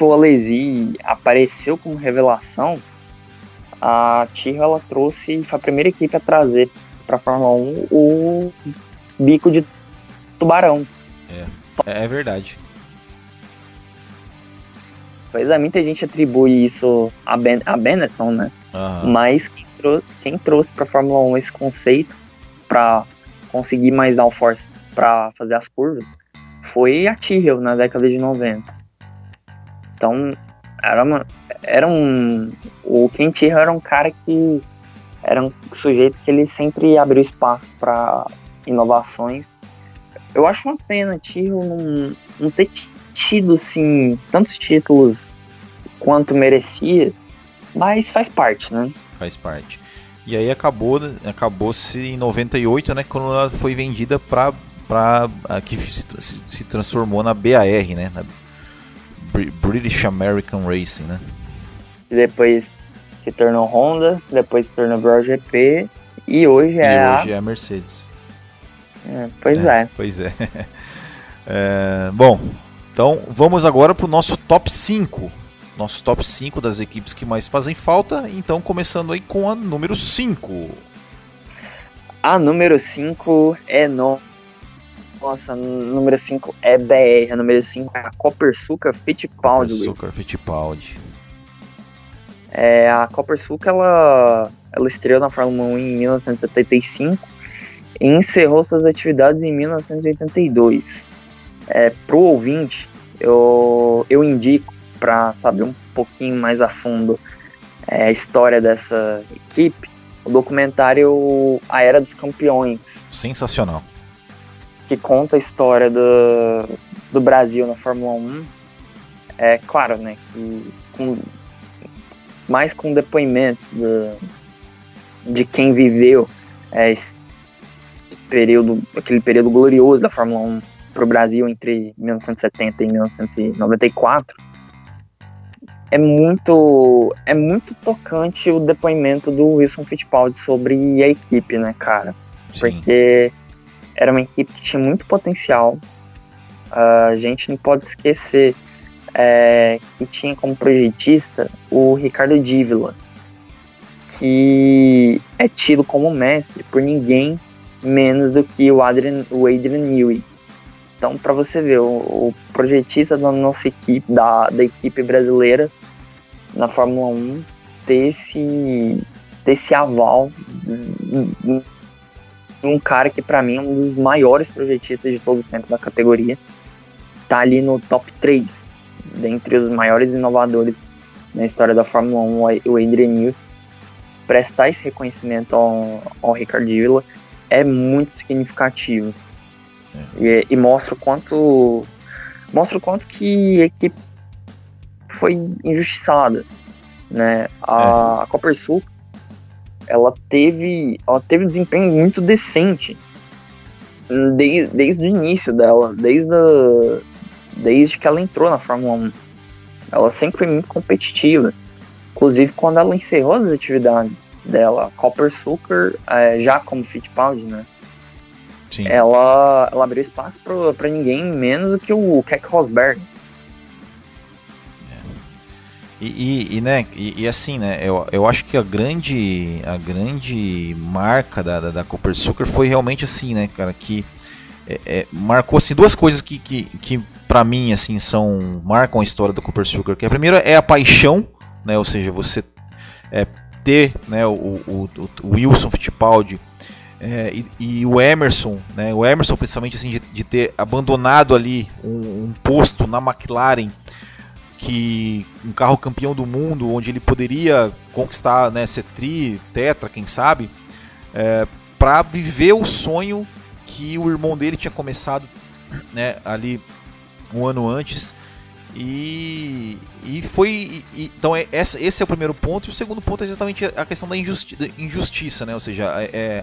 Speaker 2: o Alesi apareceu como revelação, a Tyrrell, ela trouxe, foi a primeira equipe a trazer para a Fórmula 1 o bico de tubarão.
Speaker 1: É verdade.
Speaker 2: Pois é, muita gente atribui isso a Benetton, né?
Speaker 1: Uhum.
Speaker 2: Mas quem trouxe para a Fórmula 1 esse conceito para conseguir mais downforce para fazer as curvas foi a Tyrrell na década de 90. Então, o Ken Tyrrell era um cara que era um sujeito que ele sempre abriu espaço para inovações. Eu acho uma pena Tyrrell não ter tido, assim, tantos títulos quanto merecia, mas faz parte, né?
Speaker 1: Faz parte. E aí acabou-se em 98, né, quando ela foi vendida para que se transformou na BAR, né, na British American Racing, né?
Speaker 2: E depois se tornou Honda, depois se tornou BRGP e hoje
Speaker 1: é a Mercedes.
Speaker 2: Pois
Speaker 1: é. Bom, então vamos agora para o nosso top 5. Nosso top 5 das equipes que mais fazem falta. Então, começando aí com a número 5.
Speaker 2: A número 5 é Nossa, número 5 é BR. A número 5 é a Copersucar Fittipaldi. A Copersucar, ela estreou na Fórmula 1 em 1975 e encerrou suas atividades em 1982. Para o ouvinte, eu indico, para saber um pouquinho mais a fundo a história dessa equipe, o documentário A Era dos Campeões.
Speaker 1: Sensacional.
Speaker 2: Que conta a história do Brasil na Fórmula 1. Claro, né, que mais com depoimentos de quem viveu aquele período glorioso da Fórmula 1 para o Brasil entre 1970 e 1994. É muito tocante o depoimento do Wilson Fittipaldi sobre a equipe, né, cara?
Speaker 1: Sim.
Speaker 2: Porque era uma equipe que tinha muito potencial. A gente não pode esquecer que tinha como projetista o Ricardo Dívila, que é tido como mestre por ninguém menos do que o Adrian Newey. Então, para você ver, o projetista da nossa equipe, da equipe brasileira na Fórmula 1, ter esse aval de um cara que pra mim é um dos maiores projetistas de todos os tempos da categoria. Tá ali no top 3, dentre os maiores inovadores na história da Fórmula 1, o Adrian Newey. Prestar esse reconhecimento ao Ricardo Villa é muito significativo. E mostra o quanto que a equipe foi injustiçada, né? A Copersucar, ela teve um desempenho muito decente desde o início dela, desde que ela entrou na Fórmula 1. Ela sempre foi muito competitiva. Inclusive, quando ela encerrou as atividades dela, a Copersucar, já como Fittipaldi, né?
Speaker 1: Sim.
Speaker 2: Ela abriu espaço para ninguém menos do que o Keck Rosberg.
Speaker 1: E assim, né, eu acho que a grande marca da Copersucar foi realmente assim, né, cara, que marcou assim, duas coisas que para mim assim marcam a história da Copersucar, que a primeira é a paixão, né, ou seja, você ter, né, o Wilson Fittipaldi e o Emerson, né, o Emerson principalmente assim, de ter abandonado ali um posto na McLaren, que um carro campeão do mundo, onde ele poderia conquistar, né, ser tetra, quem sabe, para viver o sonho que o irmão dele tinha começado, né, ali um ano antes. Então esse é o primeiro ponto. E o segundo ponto é exatamente a questão da injustiça, né, ou seja,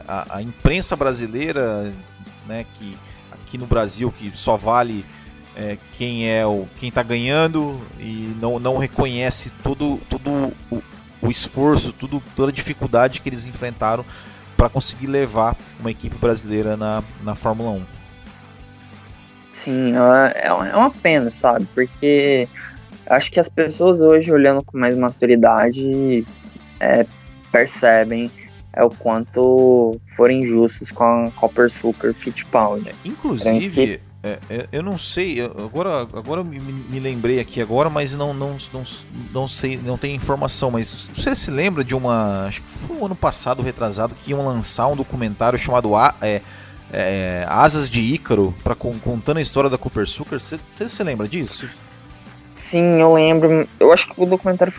Speaker 1: a imprensa brasileira, né, que aqui no Brasil que só vale quem está ganhando e não reconhece todo o esforço, toda a dificuldade que eles enfrentaram para conseguir levar uma equipe brasileira na Fórmula 1.
Speaker 2: Sim, é uma pena, sabe? Porque acho que as pessoas hoje, olhando com mais maturidade, percebem o quanto foram injustos com a Copersucar Fittipaldi.
Speaker 1: Inclusive, eu não sei, agora me lembrei aqui agora, mas não sei, não tem informação, mas você se lembra de acho que foi o ano passado, retrasado, que iam lançar um documentário chamado Asas de Ícaro, contando a história da Copersucar? Você se lembra disso?
Speaker 2: Sim, eu lembro. Eu acho que o documentário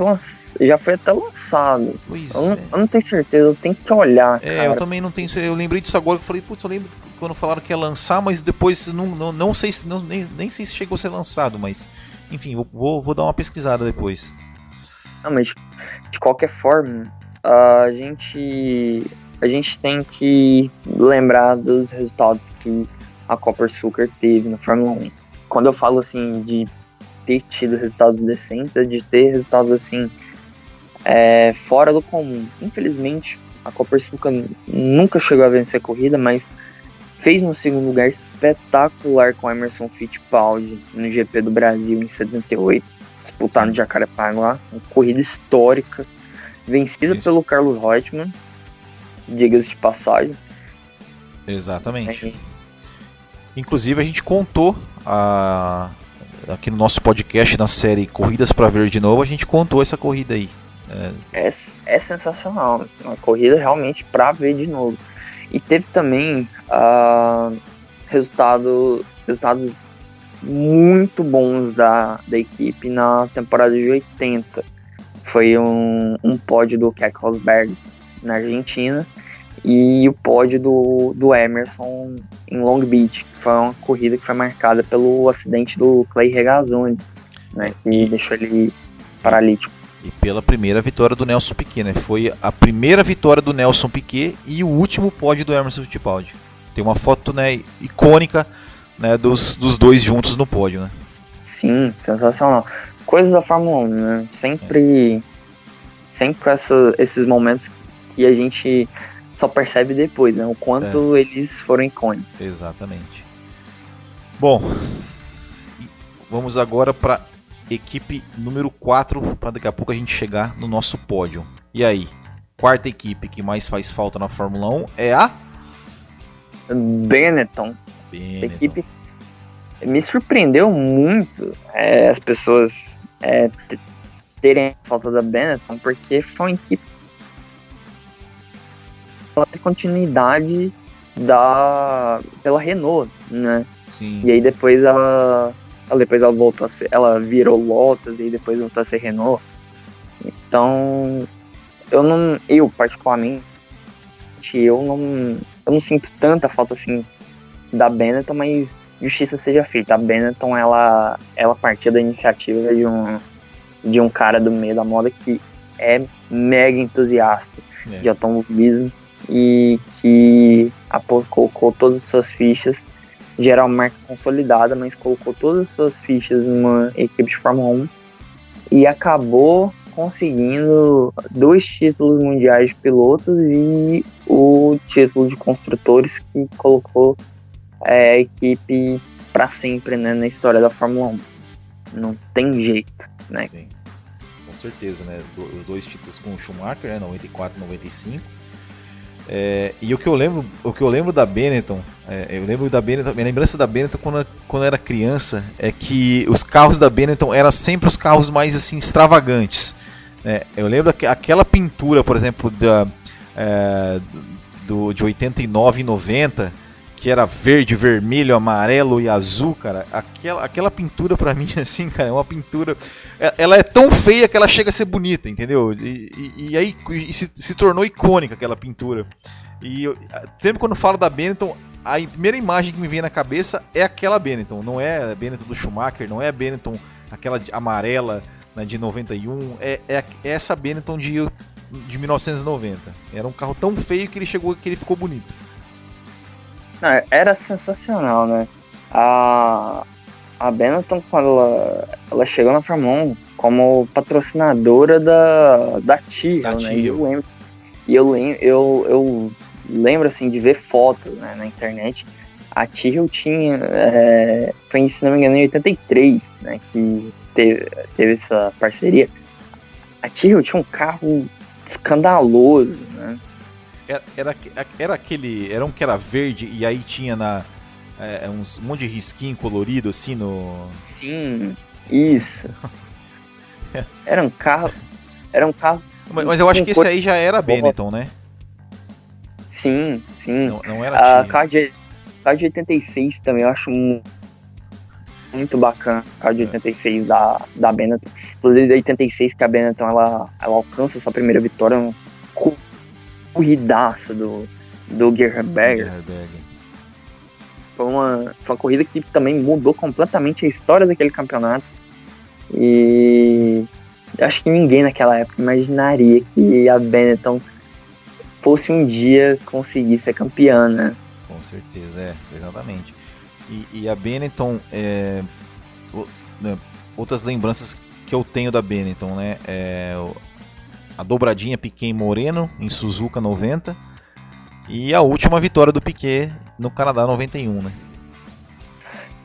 Speaker 2: já foi até lançado. Eu não tenho certeza, eu tenho que olhar, cara.
Speaker 1: Eu também não tenho. Eu lembrei disso agora, que eu falei, putz, eu lembro quando falaram que ia lançar, mas depois não sei se nem sei se chegou a ser lançado, mas enfim, vou dar uma pesquisada depois.
Speaker 2: Não, mas de qualquer forma, a gente tem que lembrar dos resultados que a Copersucar teve na Fórmula 1. Quando eu falo assim de ter tido resultados decentes, é de ter resultados assim fora do comum. Infelizmente, a Copersucar nunca chegou a vencer a corrida, mas fez um segundo lugar espetacular com Emerson Fittipaldi no GP do Brasil em 78, disputado no Jacarepaguá, uma corrida histórica, vencida pelo Carlos Reutemann, diga-se de passagem.
Speaker 1: Exatamente. Inclusive a gente contou aqui no nosso podcast, na série Corridas para Ver de Novo, a gente contou essa corrida aí.
Speaker 2: É sensacional, uma corrida realmente para ver de novo. E teve também resultados muito bons da equipe na temporada de 80. Foi um pódio do Keck Rosberg na Argentina e o pódio do Emerson em Long Beach, que foi uma corrida que foi marcada pelo acidente do Clay Regazzoni, né, que deixou ele paralítico.
Speaker 1: E pela primeira vitória do Nelson Piquet, né? Foi a primeira vitória do Nelson Piquet e o último pódio do Emerson Fittipaldi. Tem uma foto, né, icônica, né, dos dois juntos no pódio, né?
Speaker 2: Sim, sensacional. Coisas da Fórmula 1, né? Sempre esses momentos que a gente só percebe depois, né? O quanto eles foram icônicos.
Speaker 1: Exatamente. Bom, vamos agora para equipe número 4, para daqui a pouco a gente chegar no nosso pódio. E aí, quarta equipe que mais faz falta na Fórmula 1 é a
Speaker 2: Benetton. Essa equipe me surpreendeu muito as pessoas terem falta da Benetton, porque foi uma equipe ela tem continuidade pela Renault, né?
Speaker 1: Sim.
Speaker 2: E aí depois ela voltou a ser, ela virou Lotus e depois voltou a ser Renault. Então, eu particularmente, eu não sinto tanta falta assim da Benetton, mas justiça seja feita. A Benetton, ela partiu da iniciativa de um cara do meio da moda que é mega entusiasta de automobilismo e que colocou todas as suas fichas, geral marca consolidada, mas colocou todas as suas fichas numa equipe de Fórmula 1 e acabou conseguindo 2 títulos mundiais de pilotos e o título de construtores, que colocou a equipe para sempre, né, na história da Fórmula 1. Não tem jeito, né?
Speaker 1: Sim, com certeza, né? Os 2 títulos com o Schumacher, né, 94 e 95. E o que eu lembro da Benetton, minha lembrança da Benetton quando eu era criança é que os carros da Benetton eram sempre os carros mais assim extravagantes. Eu lembro aquela pintura, por exemplo, de 89 e 90, que era verde, vermelho, amarelo e azul, cara. Aquela pintura pra mim, assim, cara, é uma pintura... Ela é tão feia que ela chega a ser bonita, entendeu? E aí se tornou icônica aquela pintura. E sempre quando falo da Benetton, a primeira imagem que me vem na cabeça é aquela Benetton. Não é a Benetton do Schumacher, não é a Benetton aquela amarela, né, de 91. É essa Benetton de 1990. Era um carro tão feio que ele ficou bonito.
Speaker 2: Era sensacional, né? A Benetton, quando ela chegou na Fórmula 1 como patrocinadora da Tyrrell, né? Eu lembro assim de ver fotos, né, na internet. A Tyrrell tinha, foi, se não me engano, em 83, né, que teve essa parceria. A Tyrrell tinha um carro escandaloso, né?
Speaker 1: Era um que era verde e aí tinha um monte de risquinho colorido assim no...
Speaker 2: Sim, isso. Era um carro...
Speaker 1: Mas eu acho que esse aí já era Benetton, né?
Speaker 2: Sim.
Speaker 1: Não era
Speaker 2: carro de 86 também, eu acho muito bacana. Carro de 86 da Benetton. Inclusive, da 86 que a Benetton ela alcança sua primeira vitória, um corridaça do Gerhard. Foi uma corrida que também mudou completamente a história daquele campeonato. E acho que ninguém naquela época imaginaria que a Benetton fosse um dia conseguir ser campeã, né?
Speaker 1: Com certeza, exatamente. E a Benetton, outras lembranças que eu tenho da Benetton, né? A dobradinha Piquet Moreno em Suzuka 90 e a última vitória do Piquet no Canadá 91, né?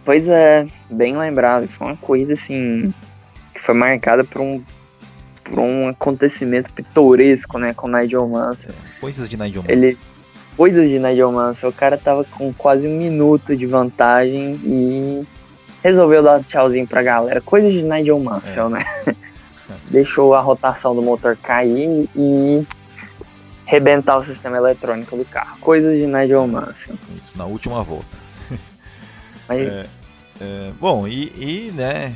Speaker 2: Pois é, bem lembrado. Foi uma corrida assim que foi marcada por um acontecimento pitoresco, né, com o Nigel Mansell.
Speaker 1: Coisas de Nigel Mansell.
Speaker 2: Coisas de Nigel Mansell. O cara tava com quase 1 minuto de vantagem e resolveu dar tchauzinho pra galera. Coisas de Nigel Mansell, né? Deixou a rotação do motor cair e rebentar o sistema eletrônico do carro. Coisas de Nigel Mansell.
Speaker 1: Isso, na última volta.
Speaker 2: Mas...
Speaker 1: bom, né,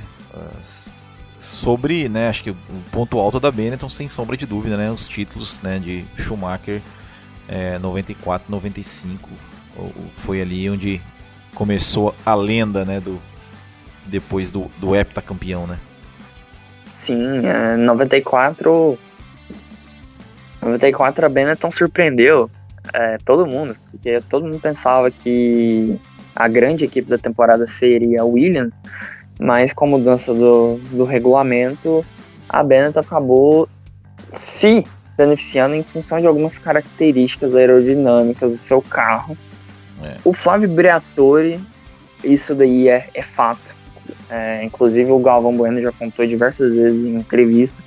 Speaker 1: sobre, né, acho que o ponto alto da Benetton, sem sombra de dúvida, né, os títulos, né, de Schumacher 94, 95, foi ali onde começou a lenda, né, depois do heptacampeão, né.
Speaker 2: Sim, 94 a Benetton surpreendeu todo mundo, porque todo mundo pensava que a grande equipe da temporada seria a Williams, mas com a mudança do regulamento, a Benetton acabou se beneficiando em função de algumas características aerodinâmicas do seu carro. O Flávio Briatore, isso daí é fato. Inclusive o Galvão Bueno já contou diversas vezes em entrevista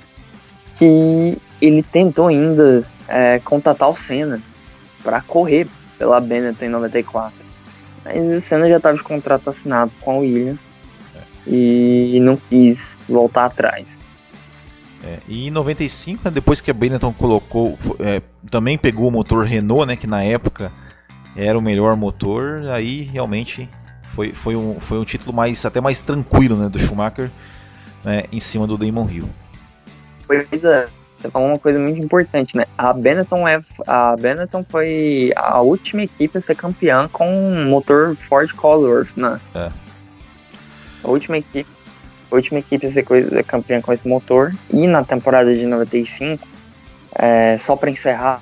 Speaker 2: que ele tentou ainda contatar o Senna para correr pela Benetton em 94, mas o Senna já estava de contrato assinado com a Williams e não quis voltar atrás.
Speaker 1: E em 95, né, depois que a Benetton colocou, também pegou o motor Renault, né, que na época era o melhor motor, aí realmente foi um título até mais tranquilo, né, do Schumacher, né, em cima do Damon Hill.
Speaker 2: Pois é, você falou uma coisa muito importante, né? A Benetton foi a última equipe a ser campeã com um motor Ford Cosworth, né? A última equipe a ser campeã com esse motor. E na temporada de 95, só para encerrar,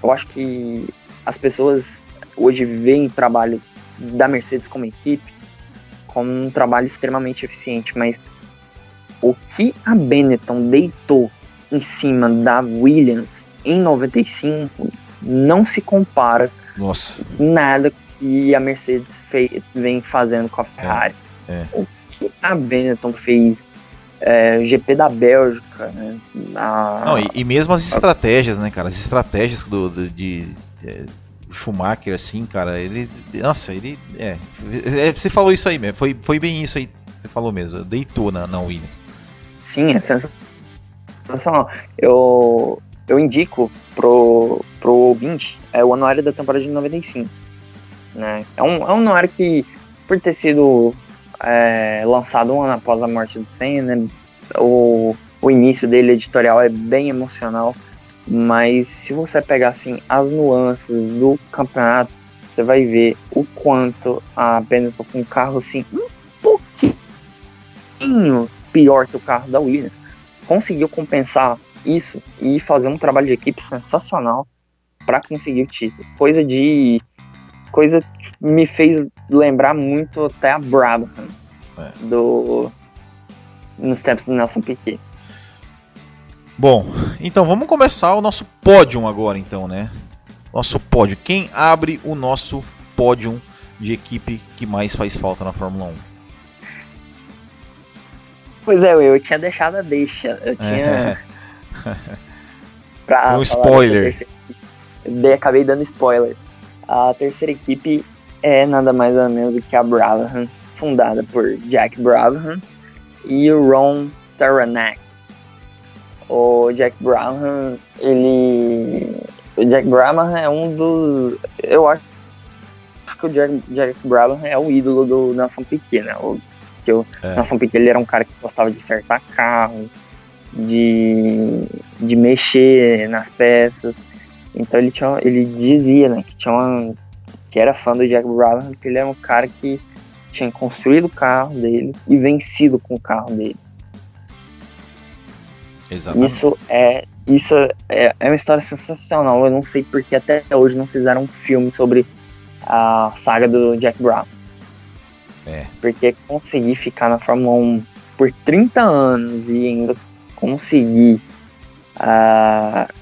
Speaker 2: eu acho que as pessoas hoje veem o trabalho da Mercedes como equipe como um trabalho extremamente eficiente, mas o que a Benetton deitou em cima da Williams em 95 não se compara nada que a Mercedes vem fazendo com a Ferrari. O que a Benetton fez, GP da Bélgica, né?
Speaker 1: E mesmo as estratégias, né, cara? As estratégias de Schumacher, assim, cara, você falou isso aí mesmo, foi bem isso aí, você falou mesmo, deitou na Williams.
Speaker 2: Sim, é sensacional. Eu indico pro ouvinte o anuário da temporada de 95, né? É um anuário que, por ter sido lançado um ano após a morte do Senna, né, o início dele editorial é bem emocional, mas se você pegar assim as nuances do campeonato, você vai ver o quanto a Benetton, com um carro assim um pouquinho pior que o carro da Williams, conseguiu compensar isso e fazer um trabalho de equipe sensacional para conseguir o título. Coisa que me fez lembrar muito até a Brabham nos tempos do Nelson Piquet.
Speaker 1: Bom, então vamos começar o nosso pódio agora, então, né? Nosso pódio. Quem abre o nosso pódio de equipe que mais faz falta na Fórmula 1?
Speaker 2: Pois eu tinha deixado a deixa. Eu tinha...
Speaker 1: Um spoiler.
Speaker 2: Acabei dando spoiler. A terceira equipe é nada mais nada menos do que a Brabham, fundada por Jack Brabham e o Ron Taranaki. O Jack Brabham é um dos... Eu acho que o Jack Brabham é o ídolo do Nelson Piquet, né? Porque o Nelson Piquet, ele era um cara que gostava de acertar carro, de mexer nas peças. Então ele dizia, né, que era fã do Jack Brabham, porque ele era um cara que tinha construído o carro dele e vencido com o carro dele.
Speaker 1: Exatamente.
Speaker 2: Isso é uma história sensacional. Eu não sei porque até hoje não fizeram um filme sobre a saga do Jack Brabham. Porque conseguir ficar na Fórmula 1 por 30 anos e ainda conseguir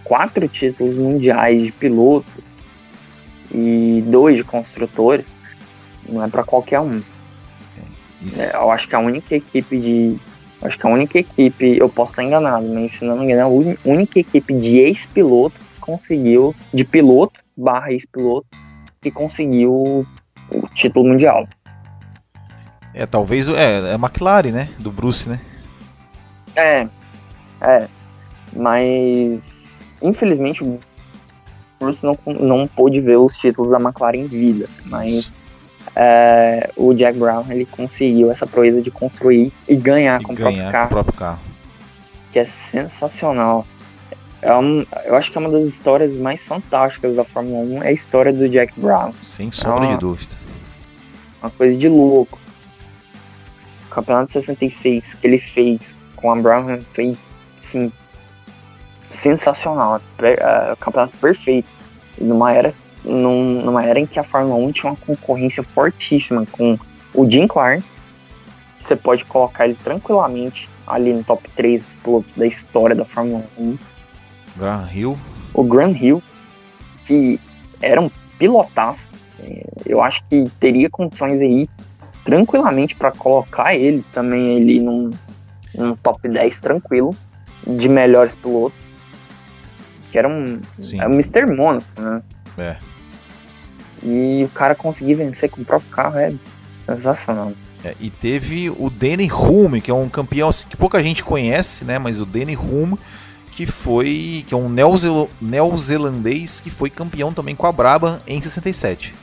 Speaker 2: 4 títulos mundiais de pilotos e 2 de construtores não é para qualquer um. Eu acho que a única equipe, eu posso estar enganado, mas se não me engano, a única equipe de ex-piloto que conseguiu, de piloto / ex-piloto, que conseguiu o título mundial.
Speaker 1: Talvez a McLaren, né? Do Bruce, né?
Speaker 2: Mas infelizmente o Bruce não pôde ver os títulos da McLaren em vida, mas o Jack Brabham, ele conseguiu essa proeza de construir e ganhar com o próprio carro, que é sensacional. Eu acho que é uma das histórias mais fantásticas da Fórmula 1 é a história do Jack Brabham.
Speaker 1: Sem sombra de dúvida.
Speaker 2: Uma coisa de louco. O campeonato de 66 que ele fez com a Brabham foi, assim, sensacional. O campeonato perfeito. Numa era em que a Fórmula 1 tinha uma concorrência fortíssima com o Jim Clark. Você pode colocar ele tranquilamente ali no top 3 dos pilotos da história da Fórmula 1. O Graham Hill, que era um pilotaço. Eu acho que teria condições aí tranquilamente para colocar ele também ali num top 10 tranquilo de melhores pilotos, que era um Mr. Monaco, né?
Speaker 1: É.
Speaker 2: E o cara conseguir vencer com o próprio carro é sensacional.
Speaker 1: E teve o Danny Hulme, que é um campeão assim, que pouca gente conhece, né? Mas o Danny Hulme, que é um neozelandês que foi campeão também com a Brabham em 67.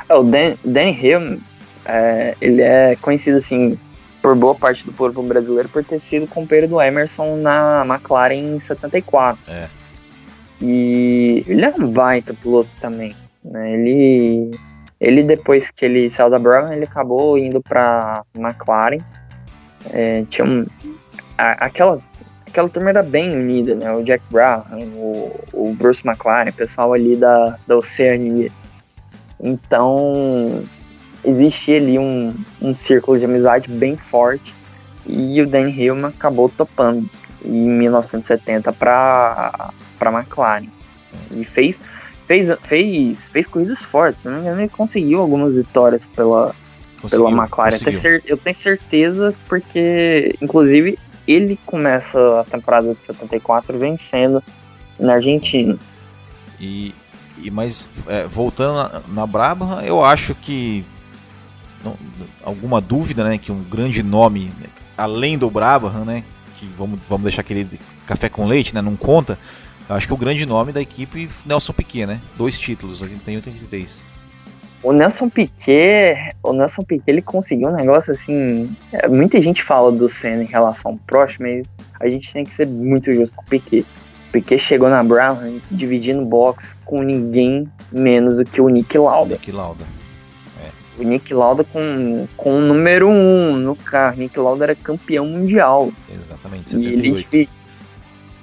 Speaker 2: O Danny Hulme, ele é conhecido assim por boa parte do povo brasileiro por ter sido companheiro do Emerson na McLaren em 74. E ele é um baita piloto também, né? Ele depois que ele saiu da Brabham, ele acabou indo para McLaren. Tinha aquela turma era bem unida, né? O Jack Brown, o Bruce McLaren, o pessoal ali da Oceania. Então existia ali um círculo de amizade bem forte, e o Danny Hulme acabou topando em 1970 para McLaren e fez corridas fortes. Se não me engano, ele conseguiu algumas vitórias pela McLaren. Eu tenho certeza, porque inclusive ele começa a temporada de 74 vencendo na Argentina.
Speaker 1: Mas voltando na Brabham, eu acho que alguma dúvida, né, que um grande nome além do Brabham, né, que vamos deixar aquele café com leite, né, não conta. Eu acho que o grande nome da equipe, Nelson Piquet, né, 2 títulos, 81 e 83.
Speaker 2: O Nelson Piquet, ele conseguiu um negócio assim. Muita gente fala do Senna em relação ao Prost, mas a gente tem que ser muito justo com o Piquet. O Piquet chegou na Brabham dividindo box com ninguém menos do que o Niki Lauda. O Niki Lauda com o número 1 no carro. O Niki Lauda era campeão mundial.
Speaker 1: Exatamente, 78.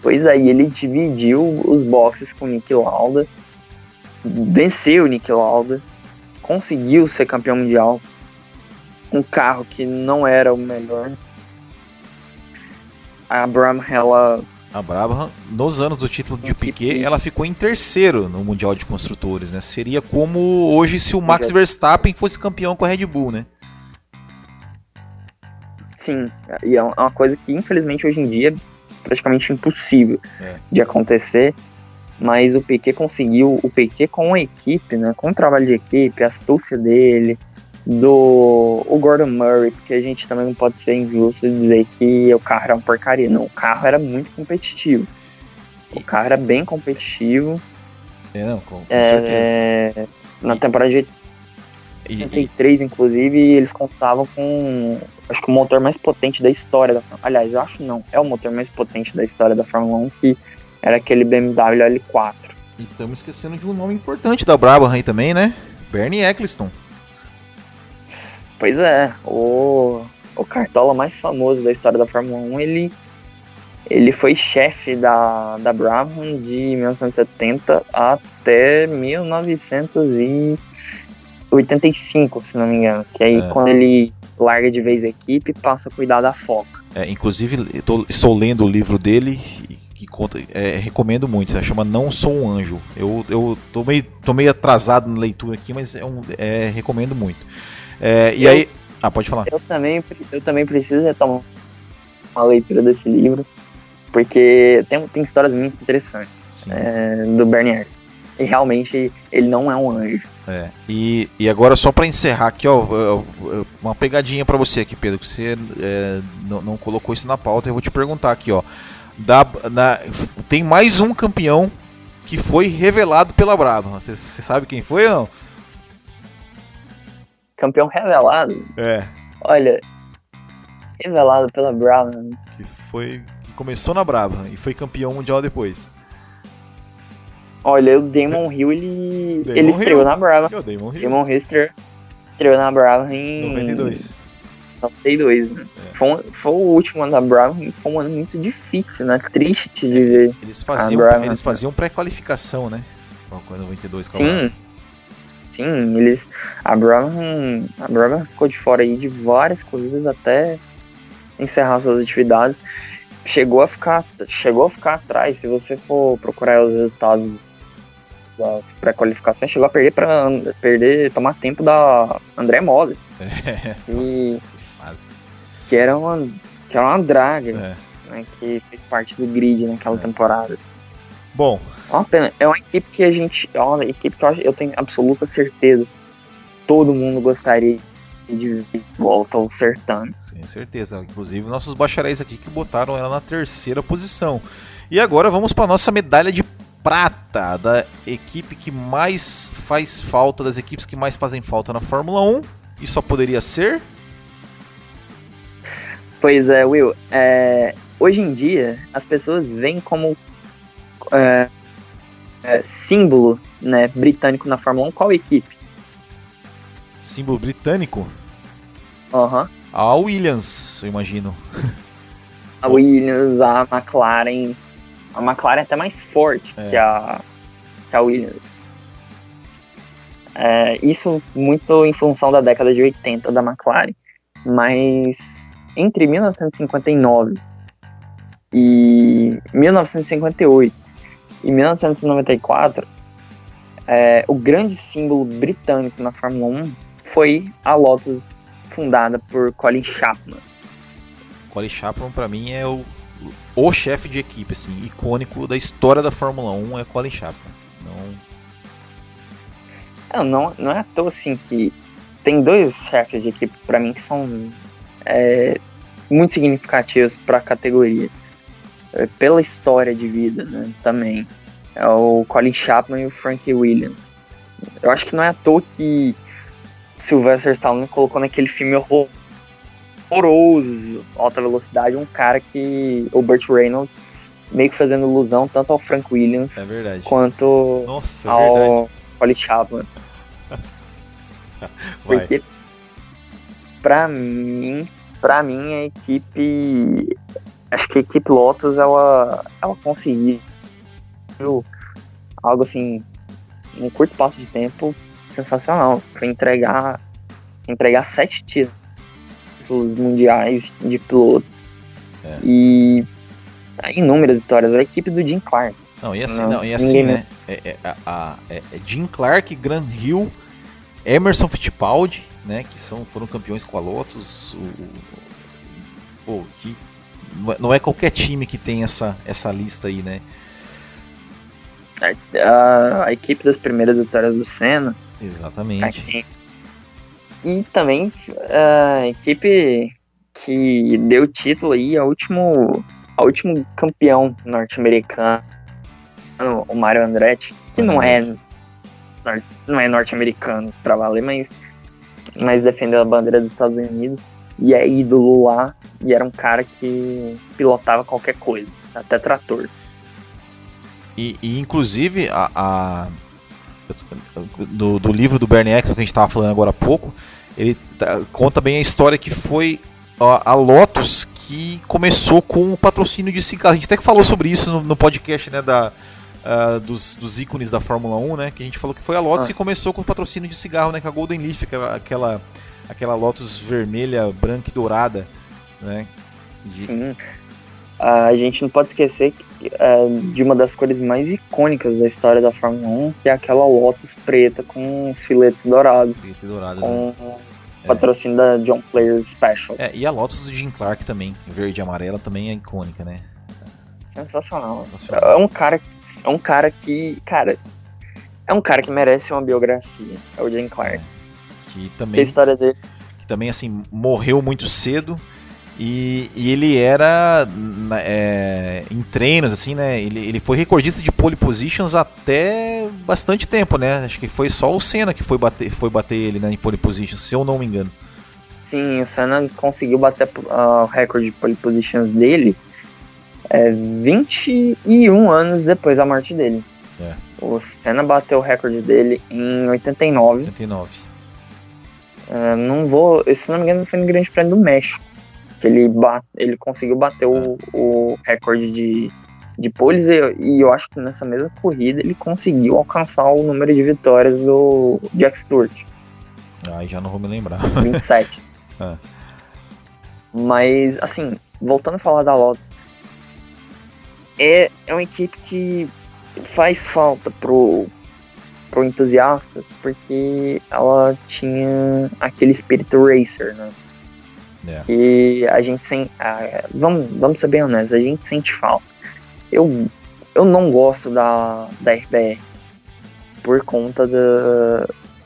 Speaker 2: Ele dividiu os boxes com o Niki Lauda, venceu o Niki Lauda, conseguiu ser campeão mundial, um carro que não era o melhor. A Brabham,
Speaker 1: nos anos do título de Piquet, ela ficou em terceiro no Mundial de Construtores, né? Seria como hoje se o Max Verstappen fosse campeão com a Red Bull, né?
Speaker 2: Sim, e é uma coisa que infelizmente hoje em dia é praticamente impossível de acontecer, mas o Piquet conseguiu, com a equipe, né? Com o trabalho de equipe, a astúcia dele, o Gordon Murray, porque a gente também não pode ser injusto de dizer que o carro era uma porcaria. Não, o carro era muito competitivo. O carro era bem competitivo.
Speaker 1: Com certeza.
Speaker 2: Na temporada de 83, inclusive, eles contavam com, acho que o motor mais potente da história. Aliás, eu acho não. É o motor mais potente da história da Fórmula 1, que era aquele BMW L4.
Speaker 1: E estamos esquecendo de um nome importante da Brabham aí também, né? Bernie Eccleston.
Speaker 2: Pois é, o cartola mais famoso da história da Fórmula 1, ele foi chefe da Brabham de 1970 até 1985, se não me engano. Que aí quando ele larga de vez a equipe, passa a cuidar da Foca.
Speaker 1: Inclusive, estou lendo o livro dele que conta, recomendo muito, se chama Não Sou um Anjo. Eu tô meio atrasado na leitura aqui, mas recomendo muito. E aí... pode falar.
Speaker 2: Eu também preciso retomar uma leitura desse livro, porque tem histórias muito interessantes do Bernie Eccleston. E realmente ele não é um anjo.
Speaker 1: E agora, só para encerrar aqui, ó, uma pegadinha para você aqui, Pedro, que você não colocou isso na pauta. Eu vou te perguntar aqui, ó. Tem mais um campeão que foi revelado pela Brabham. Você sabe quem foi ou não?
Speaker 2: Campeão revelado? Olha, revelado pela Brabham.
Speaker 1: Que começou na Brabham e foi campeão mundial depois.
Speaker 2: Olha, o Damon Hill, ele estreou na Brabham.
Speaker 1: Damon
Speaker 2: Hill estreou na Brabham em 92, né? Foi o último ano da Brabham, foi um ano muito difícil, né? Triste de ver.
Speaker 1: Eles faziam pré-qualificação, né? Com 92.
Speaker 2: Sim, a Brabham ficou de fora aí de várias corridas até encerrar suas atividades. Chegou a ficar atrás. Se você for procurar os resultados das pré-qualificações, chegou a tomar tempo da André Moller. Que era uma draga, né, que fez parte do grid naquela temporada.
Speaker 1: Bom,
Speaker 2: uma pena. É uma equipe que eu tenho absoluta certeza todo mundo gostaria de volta ao certame.
Speaker 1: Sem certeza. Inclusive, nossos bacharéis aqui que botaram ela na terceira posição. E agora vamos para nossa medalha de prata da equipe que mais faz falta, das equipes que mais fazem falta na Fórmula 1. E só poderia ser...
Speaker 2: Pois é, Will. Hoje em dia, as pessoas veem como símbolo, né, britânico na Fórmula 1 qual equipe?
Speaker 1: Símbolo britânico?
Speaker 2: Uhum.
Speaker 1: A Williams, eu imagino.
Speaker 2: A Williams, a McLaren. A McLaren é até mais forte que a Williams. Isso muito em função da década de 80 da McLaren. Mas entre 1959 e 1958 e 1994, o grande símbolo britânico na Fórmula 1 foi a Lotus, fundada por Colin Chapman.
Speaker 1: Colin Chapman, pra mim, é o chefe de equipe, assim, icônico da história da Fórmula 1, é Colin Chapman.
Speaker 2: Não é à toa, assim, que tem dois chefes de equipe, pra mim, que são muito significativos pra categoria. Pela história de vida, né, também. É o Colin Chapman e o Frankie Williams. Eu acho que não é à toa que Sylvester Stallone colocou naquele filme horroroso, Alta Velocidade, um cara que... o Burt Reynolds, meio que fazendo ilusão tanto ao Frank Williams quanto ao Colin Chapman. Porque pra mim a equipe... acho que a equipe Lotus, ela conseguiu algo assim, num curto espaço de tempo, sensacional. Foi entregar 7 títulos mundiais de pilotos e inúmeras histórias. A equipe do Jim Clark.
Speaker 1: Né? Jim Clark, Grant Hill, Emerson Fittipaldi, né? Que foram campeões com a Lotus. Que não é qualquer time que tem essa lista aí, né?
Speaker 2: A equipe das primeiras vitórias do Senna.
Speaker 1: Exatamente.
Speaker 2: E também a equipe que deu o título aí ao último campeão norte-americano, o Mario Andretti, que não é norte-americano pra valer, mas defendeu a bandeira dos Estados Unidos e é ídolo lá, e era um cara que pilotava qualquer coisa, até trator.
Speaker 1: E inclusive do livro do Bernie Eccleston que a gente estava falando agora há pouco, ele conta bem a história que foi a Lotus que começou com o patrocínio de cigarro. A gente até que falou sobre isso no podcast, né, dos ícones da Fórmula 1, né, que a gente falou que foi a Lotus que começou com o patrocínio de cigarro, né, com a Golden Leaf, aquela Lotus vermelha, branca e dourada, né?
Speaker 2: Sim. A gente não pode esquecer de uma das cores mais icônicas da história da Fórmula 1, que é aquela Lotus preta com os filetes dourados. Com o patrocínio da John Player Special.
Speaker 1: E a Lotus do Jim Clark também, verde e amarela, também é icônica, né?
Speaker 2: Sensacional. É um cara que merece uma biografia. É o Jim Clark.
Speaker 1: Que também,
Speaker 2: a história dele.
Speaker 1: Que também, assim, morreu muito cedo. E ele era em treinos, assim, né? Ele foi recordista de pole positions até bastante tempo, né? Acho que foi só o Senna que foi bater ele, né, em pole positions, se eu não me engano.
Speaker 2: Sim, o Senna conseguiu bater o recorde de pole positions dele 21 anos depois da morte dele. O Senna bateu o recorde dele em 89. Se não me engano, foi no Grande Prêmio do México. Ele conseguiu bater o recorde de poles, e eu acho que nessa mesma corrida ele conseguiu alcançar o número de vitórias do Jack Stewart.
Speaker 1: Aí já não vou me lembrar.
Speaker 2: 27. Mas, assim, voltando a falar da Lotus, é uma equipe que faz falta pro entusiasta, porque ela tinha aquele espírito racer, né? Que a gente vamos ser bem honestos, a gente sente falta. Eu não gosto da RBR por conta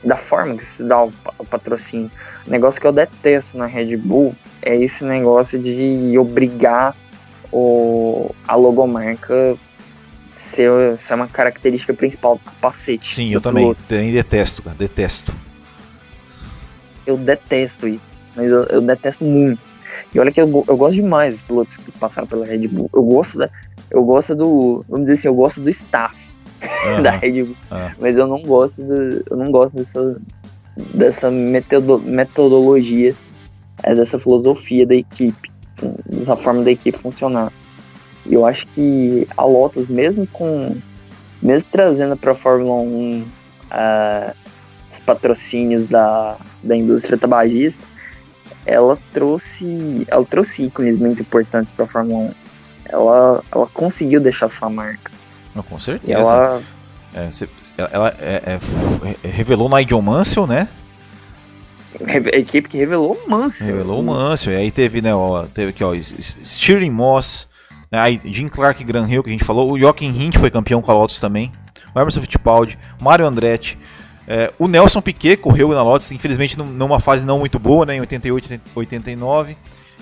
Speaker 2: da forma que se dá o patrocínio. O negócio que eu detesto na Red Bull é esse negócio de obrigar a logomarca ser uma característica principal do capacete.
Speaker 1: Sim, eu também detesto, cara, detesto.
Speaker 2: Eu detesto isso, mas eu detesto muito. E olha que eu gosto demais dos pilotos que passaram pela Red Bull. Eu gosto do, vamos dizer assim, eu gosto do staff da Red Bull, mas eu não gosto dessa metodologia, dessa filosofia da equipe, assim, dessa forma da equipe funcionar. E eu acho que a Lotus, mesmo trazendo para a Fórmula 1 os patrocínios da indústria tabagista, ela trouxe ícones muito importantes para a Fórmula 1. Ela conseguiu deixar sua marca.
Speaker 1: Com certeza. Ela revelou Nigel Mansell, né?
Speaker 2: A equipe que revelou o Mansell.
Speaker 1: E aí teve, né, teve aqui, Stirling Moss, né, aí Jim Clark e Graham Hill, que a gente falou. O Jochen Rindt foi campeão com a Lotus também. O Emerson Fittipaldi, Mario Andretti. O Nelson Piquet correu na Lotus, infelizmente numa fase não muito boa, né, em 88, 89.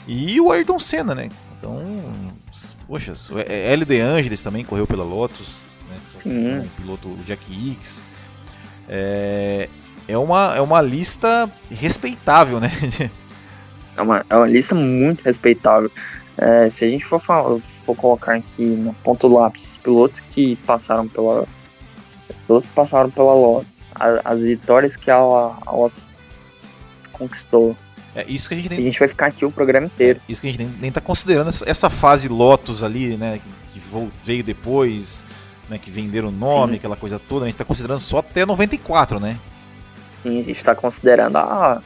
Speaker 1: E o Ayrton Senna, né? Então, poxa, o Hélio De Angelis também correu pela Lotus, né?
Speaker 2: Sim.
Speaker 1: O piloto Jack Hicks. É uma lista respeitável, né?
Speaker 2: É uma lista muito respeitável. Se a gente for colocar aqui na ponta do lápis os pilotos que passaram pela Lotus, as vitórias que a Lotus conquistou.
Speaker 1: Isso que a
Speaker 2: gente vai ficar aqui o programa inteiro.
Speaker 1: Isso que a gente nem tá considerando essa fase Lotus ali, né? Que veio depois, né? Que venderam o nome, sim, aquela coisa toda. A gente tá considerando só até 94, né?
Speaker 2: Sim, a gente tá considerando a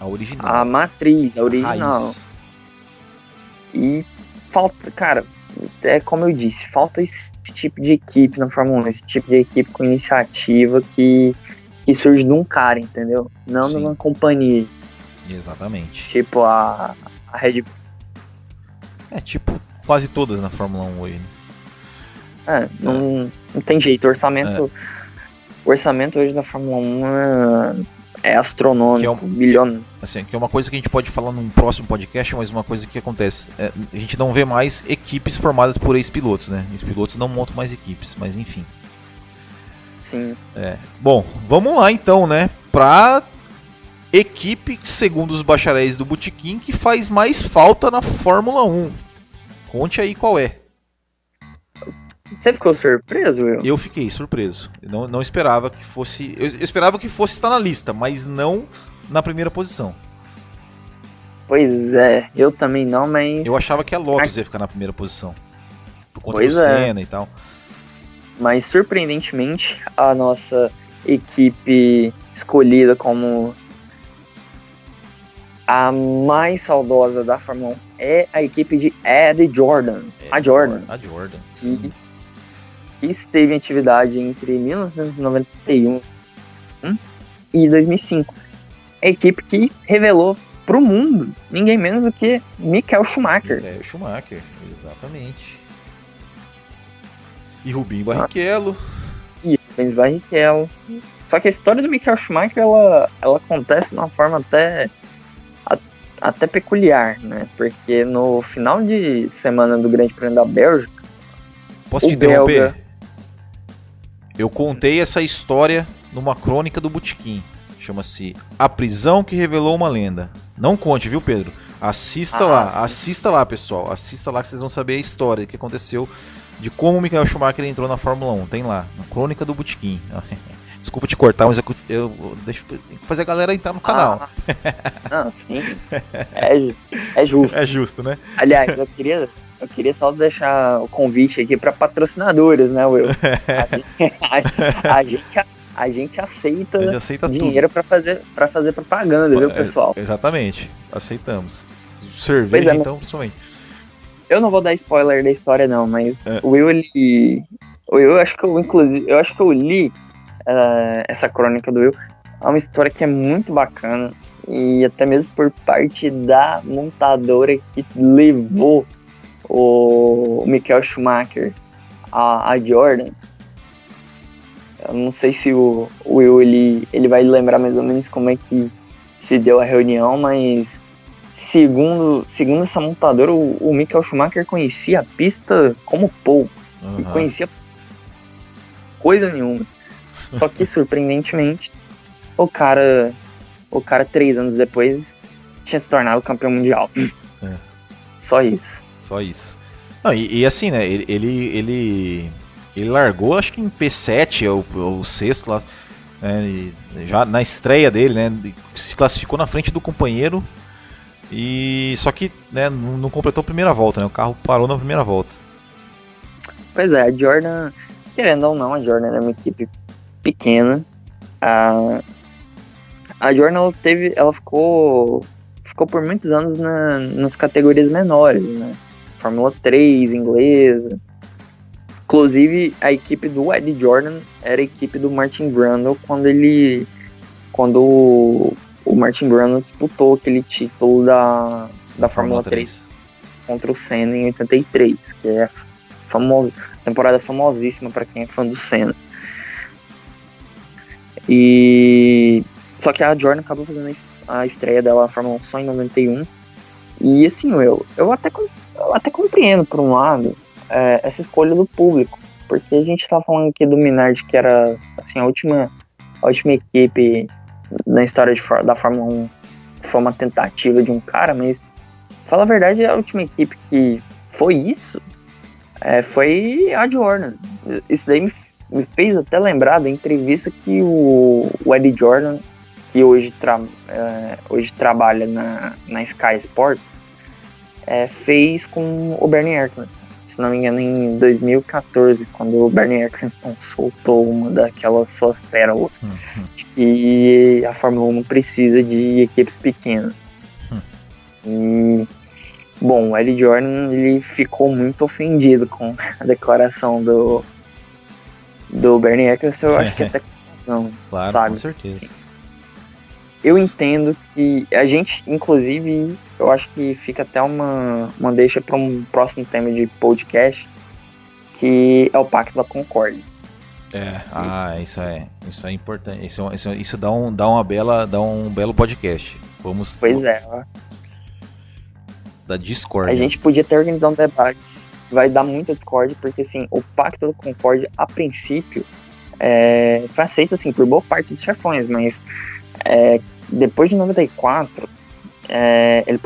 Speaker 1: original.
Speaker 2: A matriz, a original.
Speaker 1: Raiz.
Speaker 2: E falta, cara, como eu disse, falta esse tipo de equipe na Fórmula 1, esse tipo de equipe com iniciativa que surge de um cara, entendeu? Não de uma companhia.
Speaker 1: Exatamente.
Speaker 2: Tipo a Red Bull.
Speaker 1: Tipo quase todas na Fórmula 1 hoje.
Speaker 2: Não tem jeito. O orçamento hoje da Fórmula 1 é astronômico, milhões.
Speaker 1: Assim, que é uma coisa que a gente pode falar num próximo podcast, mas uma coisa que acontece. A gente não vê mais equipes formadas por ex-pilotos, né? Os pilotos não montam mais equipes, mas enfim.
Speaker 2: Sim.
Speaker 1: Bom, vamos lá então, né? Pra equipe, segundo os bacharéis do Botequim, que faz mais falta na Fórmula 1. Conte aí qual é.
Speaker 2: Você ficou surpreso, Will?
Speaker 1: Eu fiquei surpreso. Eu não esperava que fosse... Eu esperava que fosse estar na lista, mas não na primeira posição.
Speaker 2: Pois é, eu também não, mas...
Speaker 1: Eu achava que a Lotus ia ficar na primeira posição. Por conta do Senna e tal.
Speaker 2: Mas, surpreendentemente, a nossa equipe escolhida como a mais saudosa da Fórmula 1 é a equipe de Ed Jordan. A Jordan. Que esteve em atividade entre 1991 e 2005. A equipe que revelou para o mundo ninguém menos do que Michael Schumacher.
Speaker 1: Exatamente. E Rubinho Barrichello.
Speaker 2: Só que a história do Michael Schumacher ela acontece de uma forma até peculiar, né? Porque no final de semana do Grande Prêmio da Bélgica,
Speaker 1: posso te interromper? Eu contei essa história numa crônica do Botequim. Chama-se A Prisão que Revelou uma Lenda. Não conte, viu, Pedro? Assista lá, pessoal. Assista lá que vocês vão saber a história que aconteceu de como o Michael Schumacher entrou na Fórmula 1. Tem lá, na crônica do Botequim. Desculpa te cortar, mas eu deixo fazer a galera entrar no canal.
Speaker 2: Não, sim. É justo.
Speaker 1: É justo, né?
Speaker 2: Aliás, eu queria só deixar o convite aqui para patrocinadores, né, Will? A gente aceita dinheiro para fazer propaganda, viu, pessoal?
Speaker 1: Exatamente. Aceitamos. Cerveja, então, principalmente.
Speaker 2: Eu não vou dar spoiler da história, não, mas o Will, eu acho que eu li essa crônica do Will. É uma história que é muito bacana, e até mesmo por parte da montadora que levou o Michael Schumacher a Jordan. Eu não sei se o Will ele vai lembrar mais ou menos como é que se deu a reunião, mas segundo essa montadora, o Michael Schumacher conhecia a pista como pouco. Não conhecia coisa nenhuma. Só que, surpreendentemente, o cara 3 anos depois tinha se tornado campeão mundial. Só isso.
Speaker 1: Só isso. Não, e assim, né, ele largou, acho que em P7, ou sexto lá, né, já na estreia dele, né, se classificou na frente do companheiro, e só que, né, não completou a primeira volta, né, o carro parou na primeira volta.
Speaker 2: Pois é, a Jordan, querendo ou não, a Jordan era uma equipe pequena. A Jordan ela ficou por muitos anos nas categorias menores, né? Fórmula 3 inglesa. Inclusive, a equipe do Eddie Jordan era a equipe do Martin Brundle quando o Martin Brundle disputou aquele título da Fórmula 3 contra o Senna em 83, que é temporada famosíssima para quem é fã do Senna. Só que a Jordan acabou fazendo a estreia dela na Fórmula 1 só em 91. E assim, eu até compreendo, por um lado, essa escolha do público. Porque a gente tá falando aqui do Minardi, que era assim, a última equipe na história da Fórmula 1. Foi uma tentativa de um cara, mas, fala a verdade, a última equipe que foi isso foi a Jordan. Isso daí me fez até lembrar da entrevista que o Eddie Jordan, que hoje trabalha na Sky Sports, fez com o Bernie Eccleston. Se não me engano, em 2014, quando o Bernie Eccleston soltou uma daquelas suas pérolas de que a Fórmula 1 precisa de equipes pequenas. E, bom, o Eddie Jordan ele ficou muito ofendido com a declaração do Bernie Eccleston. Eu acho que até não,
Speaker 1: claro,
Speaker 2: sabe?
Speaker 1: Com certeza.
Speaker 2: Assim, eu entendo que a gente, inclusive, eu acho que fica até uma deixa para um próximo tema de podcast, que é o Pacto da Concórdia.
Speaker 1: Isso é importante. Isso dá um belo podcast.
Speaker 2: Pois é.
Speaker 1: Da discórdia.
Speaker 2: A gente podia até organizar um debate. Vai dar muita discórdia, porque assim, o Pacto da Concórdia, a princípio, foi aceito assim, por boa parte dos chefões, mas depois de 94, ele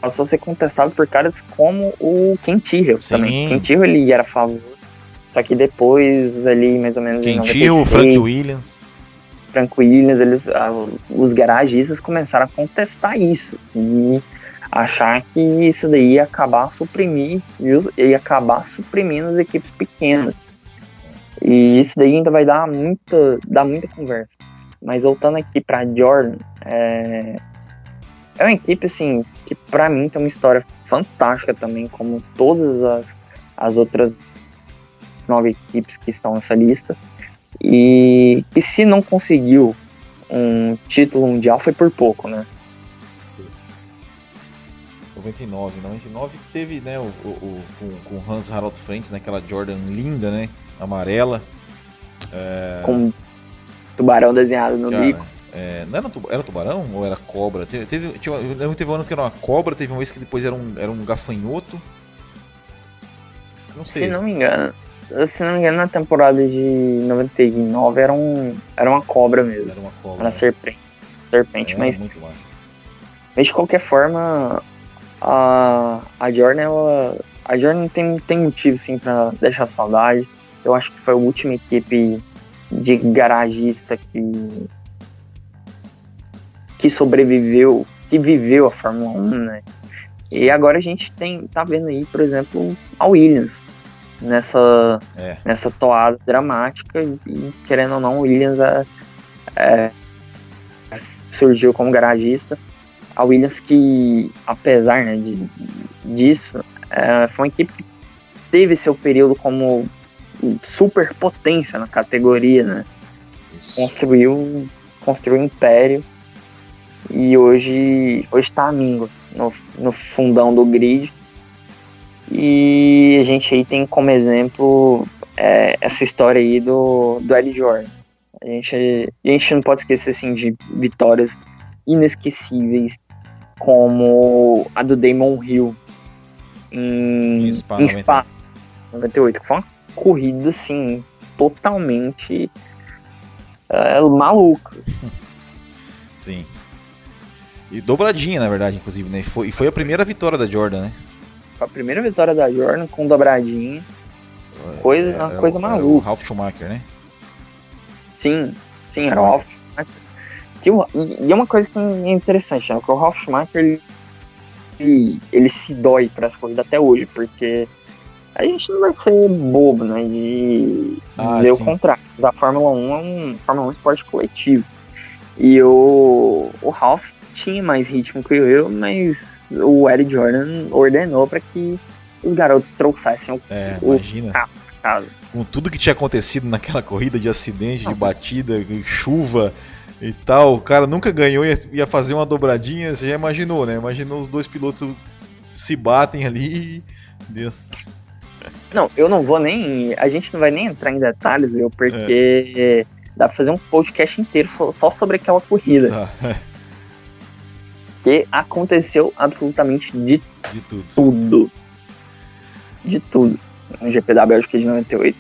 Speaker 2: passou a ser contestado por caras como o Ken Tyrrell também. Ken Tyrrell ele era a favor, só que depois ali mais ou menos
Speaker 1: Ken
Speaker 2: em 96,
Speaker 1: Tyrrell,
Speaker 2: Frank Williams, os garagistas começaram a contestar isso e achar que isso daí ia acabar suprindo as equipes pequenas. E isso daí ainda vai dar muita conversa. Mas voltando aqui pra Jordan, é uma equipe assim, que pra mim tem uma história fantástica também, como todas as outras 9 equipes que estão nessa lista. E se não conseguiu um título mundial foi por pouco, né?
Speaker 1: 99 teve, né, com Hans Harald Frenz, naquela Jordan linda, né, amarela.
Speaker 2: Com tubarão desenhado no bico.
Speaker 1: Não era tubarão ou era cobra? Eu lembro que teve um ano que era uma cobra, teve uma vez que depois era um gafanhoto. Não sei.
Speaker 2: Se não me engano, na temporada de 99 era uma cobra mesmo. Era uma cobra. Era serpente, mas
Speaker 1: muito massa.
Speaker 2: Mas de qualquer forma, a Jordan tem motivo sim para deixar saudade. Eu acho que foi a última equipe de garagista que sobreviveu, que viveu a Fórmula 1, né? E agora a gente tá vendo aí, por exemplo, a Williams nessa toada dramática, e querendo ou não, o Williams surgiu como garagista. A Williams que, apesar, né, disso, foi uma equipe que teve seu período como superpotência na categoria, né? Construiu um império e hoje está amigo no fundão do grid. E a gente aí tem como exemplo essa história aí do Eddie Jordan. A gente não pode esquecer assim, de vitórias inesquecíveis como a do Damon Hill em Spa 98, que foi uma corrida assim, totalmente maluca.
Speaker 1: Sim. E dobradinha, na verdade, inclusive, né? E foi a primeira vitória da Jordan, né?
Speaker 2: Foi a primeira vitória da Jordan com dobradinha. Uma coisa maluca.
Speaker 1: O Ralf Schumacher, né?
Speaker 2: Sim, era o Ralf Schumacher. E é uma coisa que é interessante, né? Que o Ralf Schumacher ele se dói para essa corrida até hoje, porque a gente não vai ser bobo, né? De dizer sim. O contrário. A Fórmula 1 é um esporte coletivo. E o Ralf tinha mais ritmo que eu, mas o Eddie Jordan ordenou para que os garotos trouxessem
Speaker 1: imagina. Carro pra casa. Com tudo que tinha acontecido naquela corrida de acidente, de batida, de chuva e tal, o cara nunca ganhou e ia fazer uma dobradinha, você já imaginou, né? Imaginou os dois pilotos se batem ali. Deus.
Speaker 2: Não, eu não vou nem... A gente não vai nem entrar em detalhes, viu? Porque dá pra fazer um podcast inteiro só sobre aquela corrida. Que aconteceu absolutamente de tudo. De tudo. No GP da Bélgica de 98.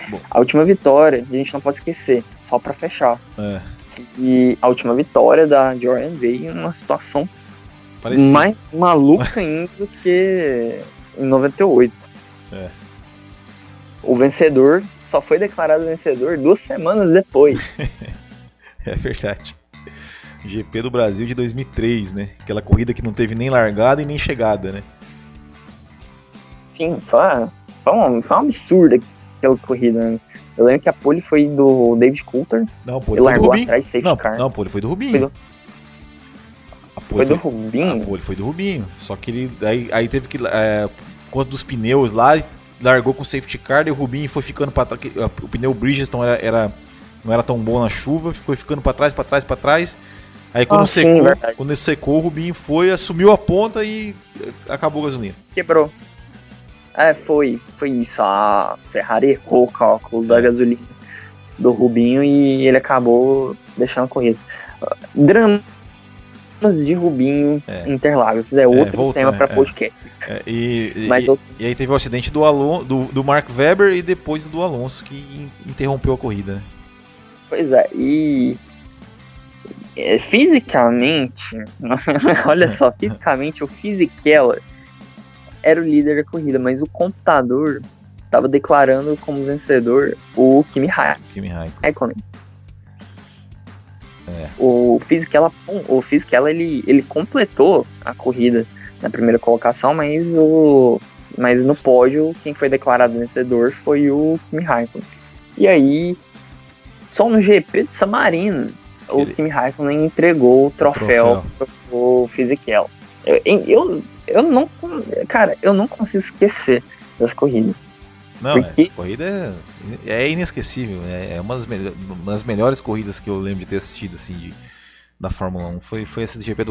Speaker 2: Bom. A última vitória, a gente não pode esquecer, só pra fechar. E a última vitória da Jordan veio numa situação mais maluca ainda do que em 98. O vencedor só foi declarado vencedor 2 semanas depois.
Speaker 1: É verdade. GP do Brasil de 2003, né? Aquela corrida que não teve nem largada e nem chegada, né?
Speaker 2: Sim, foi um absurdo aquela corrida, né? Eu lembro que a pole foi do David Coulter.
Speaker 1: Não, a pole foi do Rubinho.
Speaker 2: Atrás, safety car.
Speaker 1: Não, a pole foi do Rubinho.
Speaker 2: Foi do Rubinho?
Speaker 1: A pole foi do Rubinho. Só que ele aí teve que... Por conta dos pneus lá, largou com safety car e o Rubinho foi ficando para trás. O pneu Bridgestone não era tão bom na chuva, foi ficando para trás. Aí quando quando ele secou, o Rubinho assumiu a ponta e acabou a gasolina.
Speaker 2: Quebrou. Foi isso. A Ferrari errou o cálculo da gasolina do Rubinho e ele acabou deixando a corrida. Dramas de Rubinho em Interlagos. É outro tema para podcast.
Speaker 1: E aí teve o acidente do Mark Webber e depois do Alonso, que interrompeu a corrida, né?
Speaker 2: Pois é, e fisicamente, olha só, fisicamente o Fisichella era o líder da corrida, mas o computador estava declarando como vencedor o Kimi Raikkonen. O Fisichella ele completou a corrida na primeira colocação, mas no pódio quem foi declarado vencedor foi o Kimi Raikkonen. E aí, só no GP de San Marino, o Kimi Raikkonen entregou o troféu pro Fisichella. Eu não consigo esquecer dessa corrida.
Speaker 1: Não, essa corrida é inesquecível. É uma das melhores corridas que eu lembro de ter assistido assim, da Fórmula 1. Foi essa de GP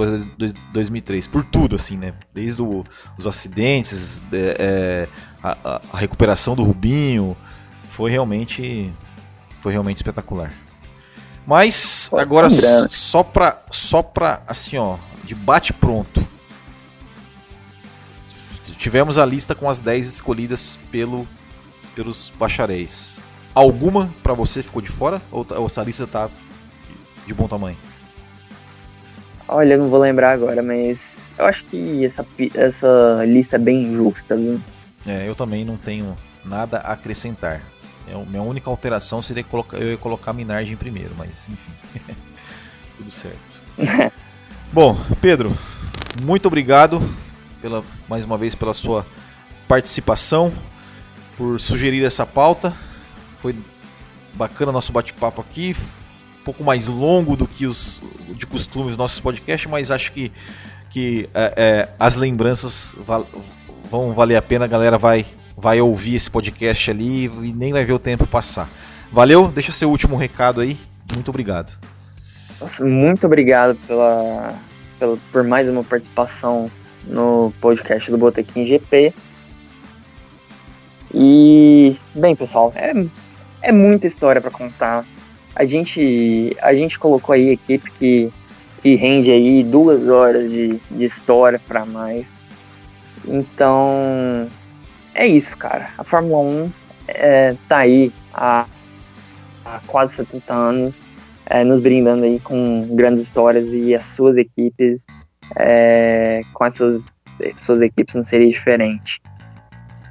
Speaker 1: 2003. Por tudo, assim, né? Desde os acidentes, a recuperação do Rubinho. Foi realmente espetacular. Mas, agora, só pra, assim, ó, de bate pronto. Tivemos a lista com as 10 escolhidas pelos bacharéis. Alguma pra você ficou de fora? Ou essa lista tá de bom tamanho?
Speaker 2: Olha, eu não vou lembrar agora, mas eu acho que essa lista é bem justa, viu?
Speaker 1: Eu também não tenho nada a acrescentar. Minha única alteração seria eu ia colocar a Minardi em primeiro, mas enfim, tudo certo. Bom, Pedro, muito obrigado mais uma vez pela sua participação, por sugerir essa pauta. Foi bacana nosso bate-papo aqui, um pouco mais longo do que de costume os nossos podcasts, mas acho que as lembranças vão valer a pena, a galera vai ouvir esse podcast ali e nem vai ver o tempo passar. Valeu, deixa seu último recado aí. Muito obrigado.
Speaker 2: Nossa, muito obrigado por mais uma participação no podcast do Botequim GP. E, bem, pessoal, é muita história para contar. A gente colocou aí equipe que rende aí 2 horas de história para mais. Então, é isso, cara. A Fórmula 1 tá aí há quase 70 anos, nos brindando aí com grandes histórias, e as suas equipes, com essas suas equipes não seria diferente.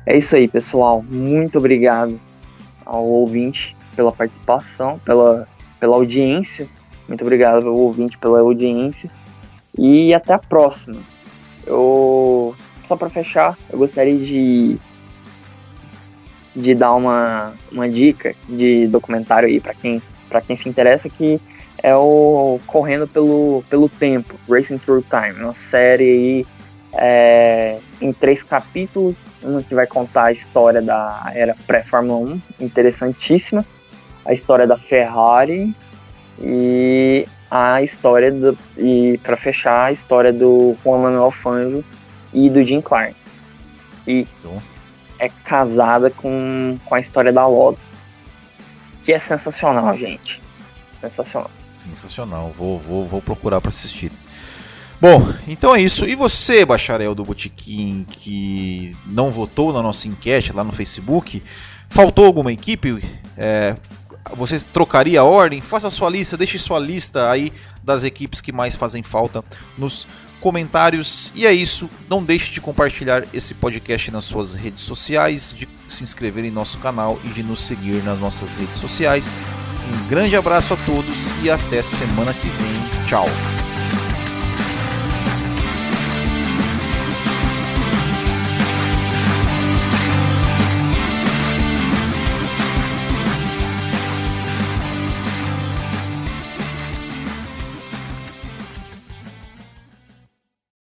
Speaker 2: É isso aí, pessoal. Muito obrigado ao ouvinte pela participação, pela audiência. Muito obrigado ao ouvinte pela audiência. E até a próxima. Só para fechar, eu gostaria de dar uma dica de documentário aí para quem se interessa, que é o Correndo pelo Tempo, Racing Through Time, uma série aí em 3 capítulos, um que vai contar a história da era pré-Fórmula 1, interessantíssima, a história da Ferrari e a história e para fechar, a história do Juan Manuel Fangio e do Jim Clark, que é casada com a história da Lotus, que é sensacional, gente.
Speaker 1: Sensacional. Vou procurar para assistir. Bom, então é isso. E você, bacharel do Botequim, que não votou na nossa enquete lá no Facebook, faltou alguma equipe? Você trocaria a ordem? Faça a sua lista, deixe sua lista aí das equipes que mais fazem falta nos comentários. E é isso. Não deixe de compartilhar esse podcast nas suas redes sociais, de se inscrever em nosso canal e de nos seguir nas nossas redes sociais. Um grande abraço a todos e até semana que vem. Tchau!